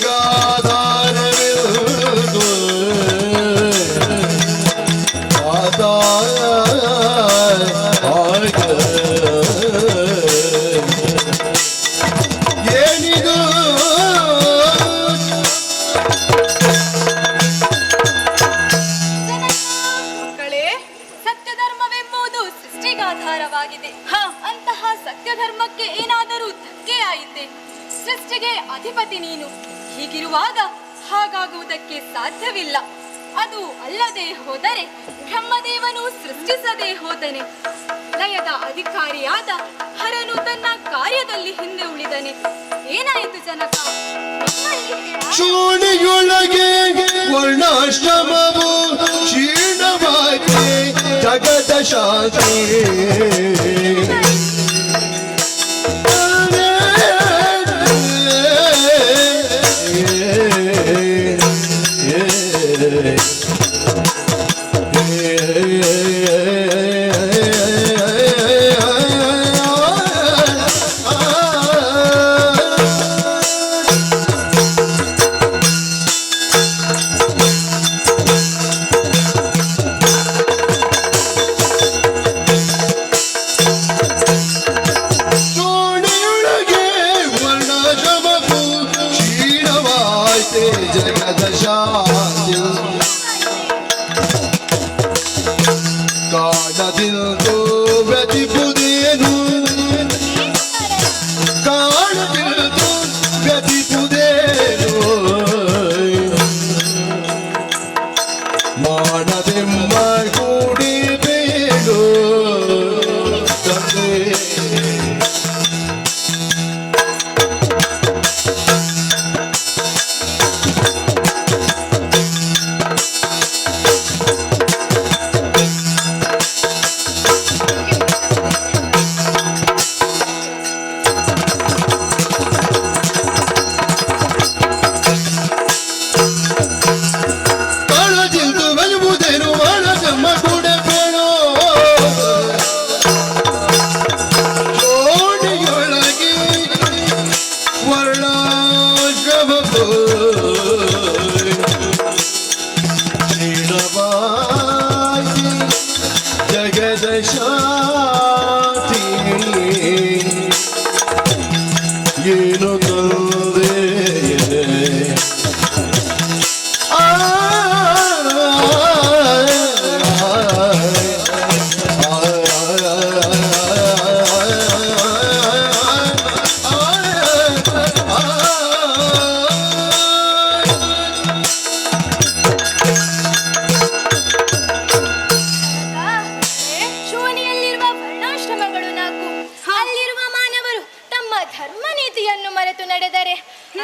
ಸೃಷ್ಟಿಗಾಧಾರವಿರುವುದು ಆಧಾರ ಏನಿದು ಮಕ್ಕಳೇ, ಸತ್ಯ ಧರ್ಮವೆಂಬುದು ಸೃಷ್ಟಿಗಾಧಾರವಾಗಿದೆ. ಅಂತಹ ಸತ್ಯ ಧರ್ಮಕ್ಕೆ ಏನಾದರೂ ಧಕ್ಕೆ ಆಯಿತೆ? ಸೃಷ್ಟಿಗೆ ಅಧಿಪತಿ ನೀನು. ಹೀಗಿರುವಾಗ ಹಾಗಾಗುವುದಕ್ಕೆ ಸಾಧ್ಯವಿಲ್ಲ. ಅದು ಅಲ್ಲದೆ ಹೋದರೆ ಬ್ರಹ್ಮದೇವನು ಸೃಷ್ಟಿಸದೆ ಹೋದನೆ. ಲಯದ ಅಧಿಕಾರಿಯಾದ ಹರನು ತನ್ನ ಕಾರ್ಯದಲ್ಲಿ ಹಿಂದೆ ಉಳಿದನೆ. ಏನಾಯಿತು ಜನಕ? ಶೂಣಿಯೊಳಗೆ ವರ್ಣಾಶ್ರಮವು ಕ್ಷೀಣವಾಗಿ ಜಗದ ಶಾಂತಿ ಕಾಣದಿಲ್ದು ವ್ಯತಿಪುದೇನು ಕಾಣದಿಲ್ದು ವ್ಯತಿಪುದೇನು ಮಾಡದೆಂಬ ಕೂಡಿ ಬೇಡು ತಂದೆ ಜಗದ ಶಾಂತಿ ಏನು ತಂದೆ ಶೂನ್ಯಲ್ಲಿರುವ ವರ್ಣಾಶ್ರಮಗಳು 4. ಅಲ್ಲಿರುವ ಮಾನವರು ತಮ್ಮ ಧರ್ಮ ನೀತಿಯನ್ನು ಮರೆತು ನಡೆದರೆ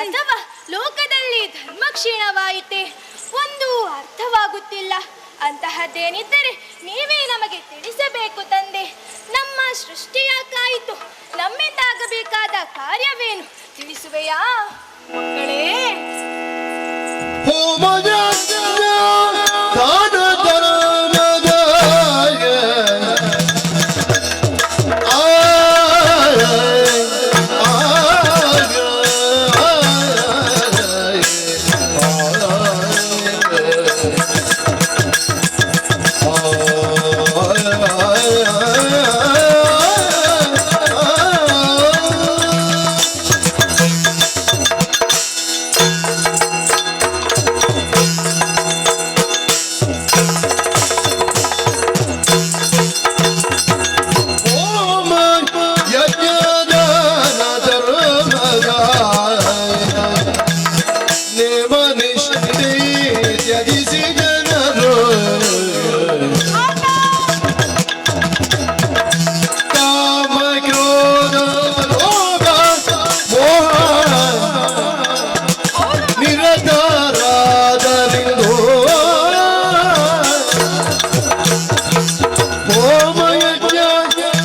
ಅಥವಾ ಲೋಕದಲ್ಲಿ ಧರ್ಮ ಕ್ಷೀಣವಾಯಿತೆ ಒಂದು ಅರ್ಥವಾಗುತ್ತಿಲ್ಲ. ಅಂತಹದ್ದೇನಿದ್ದರೆ ನೀವೇ ನಮಗೆ ತಿಳಿಸಬೇಕು ತಂದೆ. ನಮ್ಮ ಸೃಷ್ಟಿ ಯಾಕಾಯಿತು? ನಮ್ಮಿಂದಾಗಬೇಕಾದ ಕಾರ್ಯವೇನು ತಿಳಿಸುವೆಯಾ? ಮಕ್ಕಳೇ,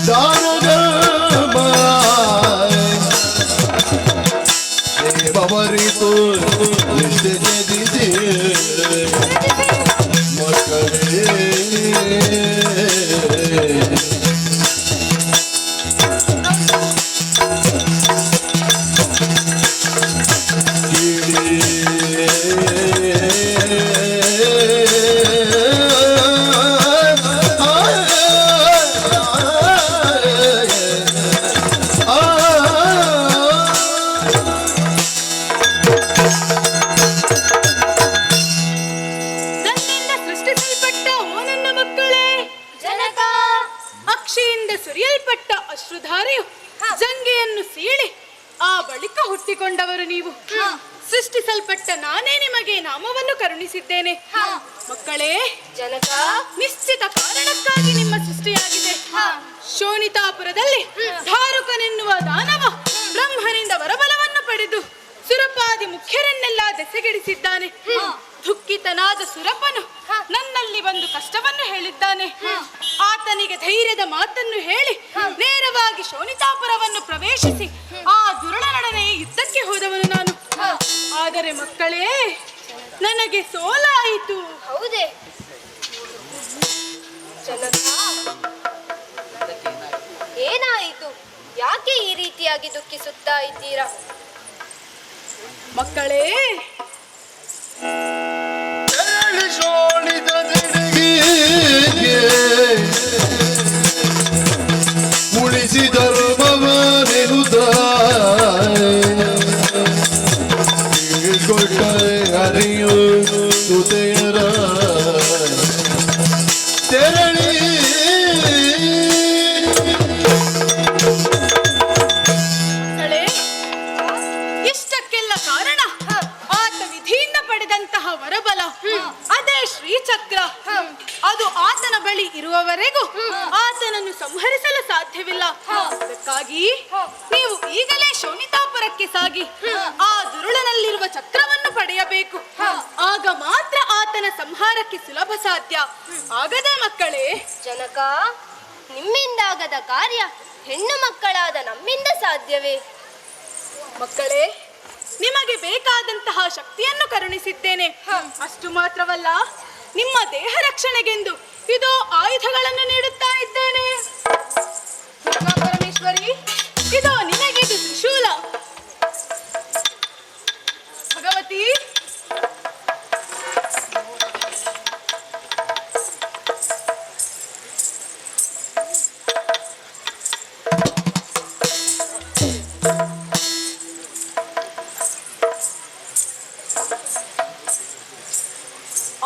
ದಾನ ಧರ್ಮದ ಬವರಿತು ಎಷ್ಟು ಜದಿದೆ ಮಕ್ಕಳೇ ಕೇಳಿ ಹುಟ್ಟಿಕೊಂಡವರು ನೀವು. ಸೃಷ್ಟಿಸಲ್ಪಟ್ಟ ನಾನೇ ನಿಮಗೆ ನಾಮವನ್ನು ಕರುಣಿಸಿದ್ದೇನೆ. ಮಕ್ಕಳೇ, ಜನಕ, ನಿಶ್ಚಿತ ಕಾರಣಕ್ಕಾಗಿ ನಿಮ್ಮ ಸೃಷ್ಟಿಯಾಗಿದೆ. ಶೋಣಿತಾಪುರದಲ್ಲಿ ಧಾರುಕನೆನ್ನುವ ದಾನವ ಬ್ರಹ್ಮನಿಂದ ವರಬಲವನ್ನು ಪಡೆದು ಸುರಪಾದಿ ಮುಖ್ಯರನ್ನೆಲ್ಲ ದೆಸೆಗೆಡಿಸಿದ್ದಾನೆ. ದುಃಖಿತನಾದ ಸುರಪನು ನನ್ನಲ್ಲಿ ಒಂದು ಕಷ್ಟವನ್ನು ಹೇಳಿದ್ದಾನೆ. ಆತನಿಗೆ ಧೈರ್ಯದ ಮಾತನ್ನು ಹೇಳಿ ನೇರವಾಗಿ ಶೋಣಿತಾಪುರವನ್ನು ಪ್ರವೇಶಿಸಿ ಆ ದುರುಳನೊಡನೆ ಯುದ್ಧಕ್ಕೆ ಹೋದವನು ನಾನು. ಆದರೆ ಮಕ್ಕಳೇ, ನನಗೆ ಸೋಲಾಯಿತು. ಹೌದೇ ಜನಕ? ಏನಾಯಿತು? ಯಾಕೆ ಈ ರೀತಿಯಾಗಿ ದುಃಖಿಸುತ್ತಾ ಇದ್ದೀರಾ? ಮಕ್ಕಳೇ, ತೆರಳಿ ಶೋಣಿತ ದಿಡಿಗೆ ಉಳಿಸಿ ಧರ್ಮವನೆನುತ ಕೊಟ್ಟ ಅರಿಯು ಸುತೆಯರ ತೆರಳಿ ಮಕ್ಕಳೇ, ಇಷ್ಟಕ್ಕೆಲ್ಲ ಕಾರಣ ಆತ ವಿಧಿಯಿಂದ ಪಡೆದಂತಹ ವರಬಲ, ಅದೇ ಶ್ರೀಚಕ್ರ. ಅದು ಆತನ ಬಳಿ ಇರುವವರೆಗೂ ಆತನನ್ನು ಸಂಹರಿಸಲು ಸಾಧ್ಯವಿಲ್ಲ. ಅದಕ್ಕಾಗಿ ನೀವು ಈಗಲೇ ಶೋಣಿತಾಪುರಕ್ಕೆ ಸಾಗಿ ಆ ದುರುಳನಲ್ಲಿರುವ ಚಕ್ರವನ್ನು ಪಡೆಯಬೇಕು. ಆಗ ಮಾತ್ರ ಆತನ ಸಂಹಾರಕ್ಕೆ ಸುಲಭ ಸಾಧ್ಯ. ಆಗದೆ ಮಕ್ಕಳೇ. ಜನಕ, ನಿಮ್ಮಿಂದಾಗದ ಕಾರ್ಯ ಹೆಣ್ಣು ಮಕ್ಕಳಾದ ನಮ್ಮಿಂದ ಸಾಧ್ಯವೇ? ಮಕ್ಕಳೇ, ನಿಮಗೆ ಬೇಕಾದಂತಹ ಶಕ್ತಿಯನ್ನು ಕರುಣಿಸಿದ್ದೇನೆ. ಅಷ್ಟು ಮಾತ್ರವಲ್ಲ, ನಿಮ್ಮ ದೇಹ ರಕ್ಷಣೆಗೆಂದು ಇದೋ ಆಯುಧಗಳನ್ನು ನೀಡುತ್ತಾ ಇದ್ದೇನೆ. ದುರ್ಗಾ ಪರಮೇಶ್ವರಿ, ಇದೋ ನಿನಗಿದು ತ್ರಿಶೂಲ. ಭಗವತಿ,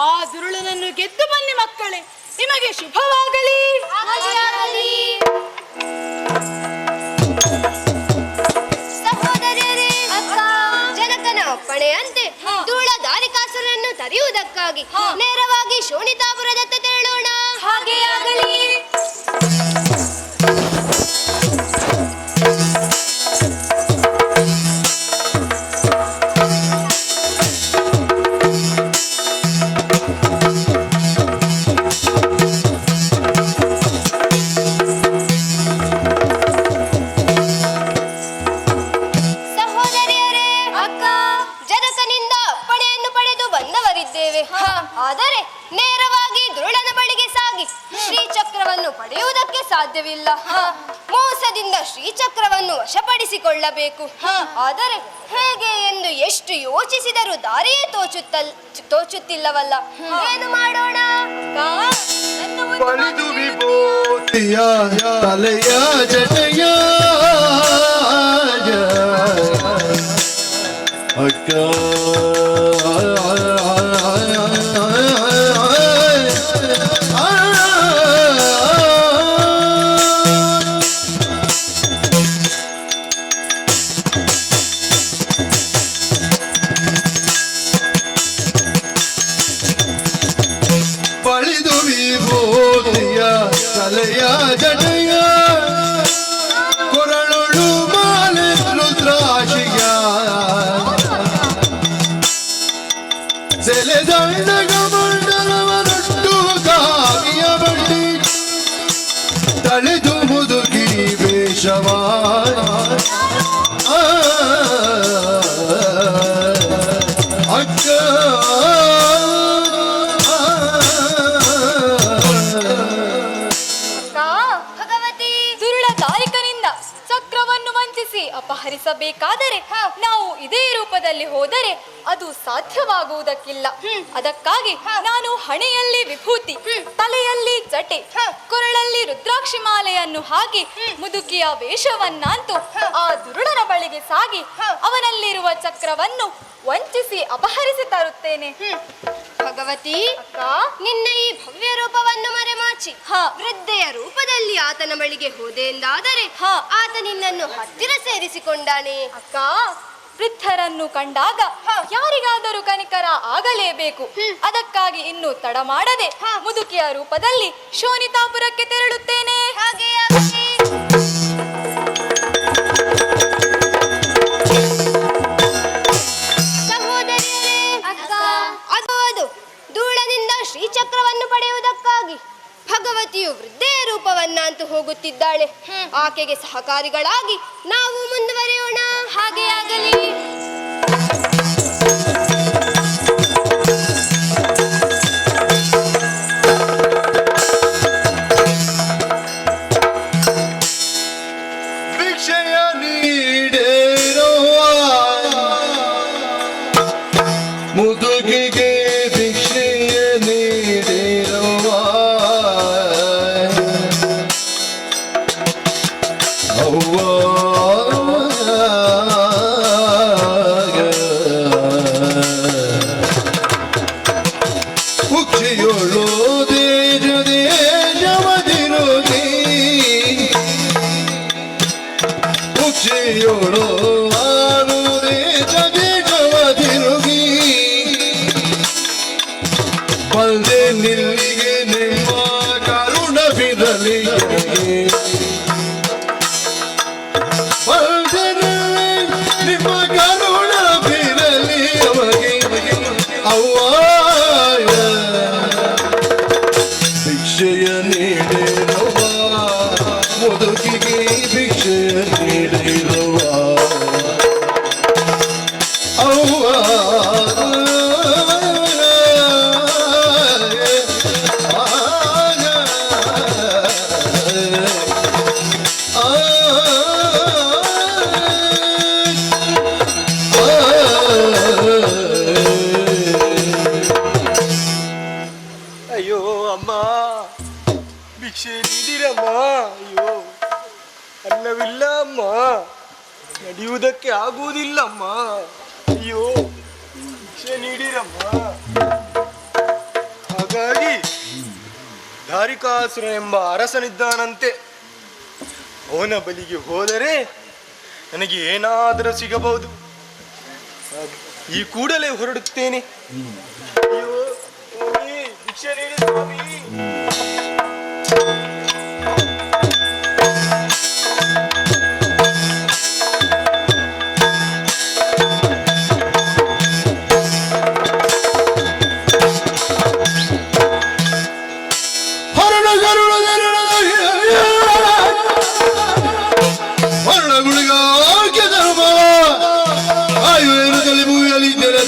ಆ ದುರುಳನನ್ನು ಗೆದ್ದು ಬನ್ನಿ ಮಕ್ಕಳೇ. ನಿಮಗೆ ಶುಭವಾಗಲಿ. ಸಹೋದರಿಯರೇ, ಜನಕನ ಅಪ್ಪಣೆಯಂತೆ ಧೂಳ ದಾರಿಕಾಸುರನ್ನು ತರಿಯುವುದಕ್ಕಾಗಿ ನೇರವಾಗಿ ಶೋಣಿತಾಪುರದತ್ತ ತೆರಳೋಣ. ಹಾಗೆ ಆಗಲಿ. ಆದರೆ ನೇರವಾಗಿ ದುರುಳನ ಬಳಿಗೆ ಸಾಗಿ ಶ್ರೀಚಕ್ರವನ್ನು ಪಡೆಯುವುದಕ್ಕೆ ಸಾಧ್ಯವಿಲ್ಲ. ಮೋಸದಿಂದ ಶ್ರೀಚಕ್ರವನ್ನು ವಶಪಡಿಸಿಕೊಳ್ಳಬೇಕು. ಆದರೆ ಹೇಗೆ ಎಂದು ಎಷ್ಟು ಯೋಚಿಸಿದರೂ ದಾರಿಯೇ ತೋಚುತ್ತಿಲ್ಲವಲ್ಲ. ಏನು ಮಾಡೋಣ? ಪಡೆದು ವಿಭೂತಿಯ ತಲೆಯ ಜಟೆಯ ಅಕ್ಕ ಪಳಿದು ವಿಭೂತಿಯ ತಲೆಯ ಜಟೆಯ ಕೊರಳೊಳು ಮಾಲೆ ರುದ್ರಾಶಿಯ ಸೆಲೆದಂಡಗ ಮಂಡಲವನೊಟ್ಟು ಕಾವಿಯ ಬಡ್ಡಿ ತಳೆದು ಮುದುಕಿ ವೇಷವ ಅಕ್ಕ ಭಗವತಿ, ದುರುಳ ದಾರಿಕನಿಂದ ಚಕ್ರವನ್ನು ವಂಚಿಸಿ ಅಪಹರಿಸಬೇಕಾದರೆ ನಾವು ಇದೇ ರೂಪದಲ್ಲಿ ಹೋದರೆ ಅದು ಸಾಧ್ಯವಾಗುವುದಕ್ಕಿಲ್ಲ. ಅದಕ್ಕಾಗಿ ನಾನು ಹಣೆಯಲ್ಲಿ ವಿಭೂತಿ, ತಲೆಯಲ್ಲಿ ಜಟೆ, ಕೊರಳಲ್ಲಿ ರುದ್ರಾಕ್ಷಿ ಮಾಲೆಯನ್ನು ಹಾಕಿ ಮುದುಕಿಯ ವೇಷವನ್ನಂತೂ ಆ ದುರುಳನ ಬಳಿಗೆ ಸಾಗಿ ಅವನಲ್ಲಿರುವ ಚಕ್ರವನ್ನು ವಂಚಿಸಿ ಅಪಹರಿಸಿ ತರುತ್ತೇನೆ. ಭಗವತಿ, ನಿನ್ನ ಈ ಭವ್ಯ ರೂಪವನ್ನು ಮರೆಮಾಚಿ ವೃದ್ಧೆಯ ರೂಪದಲ್ಲಿ ಆತನ ಬಳಿಗೆ ಹೋದೆ ಎಂದಾದರೆ ಆತ ನಿನ್ನನ್ನು ಹತ್ತಿರ ಸೇರಿಸಿಕೊಂಡಾನೆ. ಅಕ್ಕ, ವೃದ್ಧರನ್ನು ಕಂಡಾಗ ಯಾರಿಗಾದರೂ ಕನಿಕರ ಆಗಲೇಬೇಕು. ಅದಕ್ಕಾಗಿ ಇನ್ನು ತಡ ಮಾಡದೆ ಮುದುಕಿಯ ರೂಪದಲ್ಲಿ ಶೋನಿತಾಪುರಕ್ಕೆ ತೆರಳುತ್ತೇನೆ. ಹಾಗೆ ಆಗಲಿ. ಸಹೋದರಿಯರೇ, ಅದು ಧೂಳದಿಂದ ಶ್ರೀಚಕ್ರವನ್ನು ಪಡೆಯುವುದಕ್ಕಾಗಿ ಭಗವತಿಯು ವೃದ್ಧೆಯ ರೂಪವನ್ನಂತೂ ಹೋಗುತ್ತಿದ್ದಾಳೆ. ಆಕೆಗೆ ಸಹಕಾರಿಗಳಾಗಿ ನಾವು ಮುಂದುವರಿಯೋಣ. ಹಾಗೆ ಆಗಲಿ. ಭಿಕ್ಷೆಯ ನೀಡಿರುವ ಮುದುಕಿಗೆ ಭಿಕ್ಷೆಯ ನೀಡಿರುವ ಅವ್ವ ಮುಖ್ಯೆಯೋಳು ದೇಶ ದೇಶವದಿರುತ್ತೀ ಮುಖ್ಯೆಯೋಳು ಆರು ದೇಶ ದೇಶವದಿರುಗಿ ಬಲ್ದೆ ನಿಲ್ಲಿಗೆ ನಿಮ್ಮ ಕರುಣವಿರಲಿ ಬಲ್ದೆ ನಿಮ್ಮ ಕರುಣವಿರಲಿ ಅವಗೆ ಅವ್ವ ಭಿಕ್ಷೆಯ ನೀಡಿರುವ ಮುದುಕಿಗೆ ಭಿಕ್ಷೆಯ ನೀಡಿರುವ ಅವ್ವ ಅಯ್ಯೋ ಅಮ್ಮ, ಭಿಕ್ಷೆ ನೀಡಿರಮ್ಮ. ಅಯ್ಯೋ, ಅನ್ನವಿಲ್ಲ ಅಮ್ಮ, ನಡೆಯುವುದಕ್ಕೆ ಆಗುವುದಿಲ್ಲಮ್ಮ. ಅಯ್ಯೋ, ಭಿಕ್ಷೆ ನೀಡಿರಮ್ಮ. ಹಾಗಾಗಿ ಧಾರಿಕಾಸುರ ಎಂಬ ಅರಸನಿದ್ದಾನಂತೆ. ಅವನ ಬಲಿಗೆ ಹೋದರೆ ನನಗೆ ಏನಾದರೂ ಸಿಗಬಹುದು. ಈ ಕೂಡಲೇ ಹೊರಡುತ್ತೇನೆ. ಅಯ್ಯೋ ಸ್ವಾಮಿ, ಭಿಕ್ಷೆ ನೀಡಿ ಸ್ವಾಮಿ. ಹೊರಡುಗುಳಿಗ ಆಯುರ್ವೇದದಲ್ಲಿ ಭೂಮಿಯಲ್ಲಿ ಇದ್ದರೆ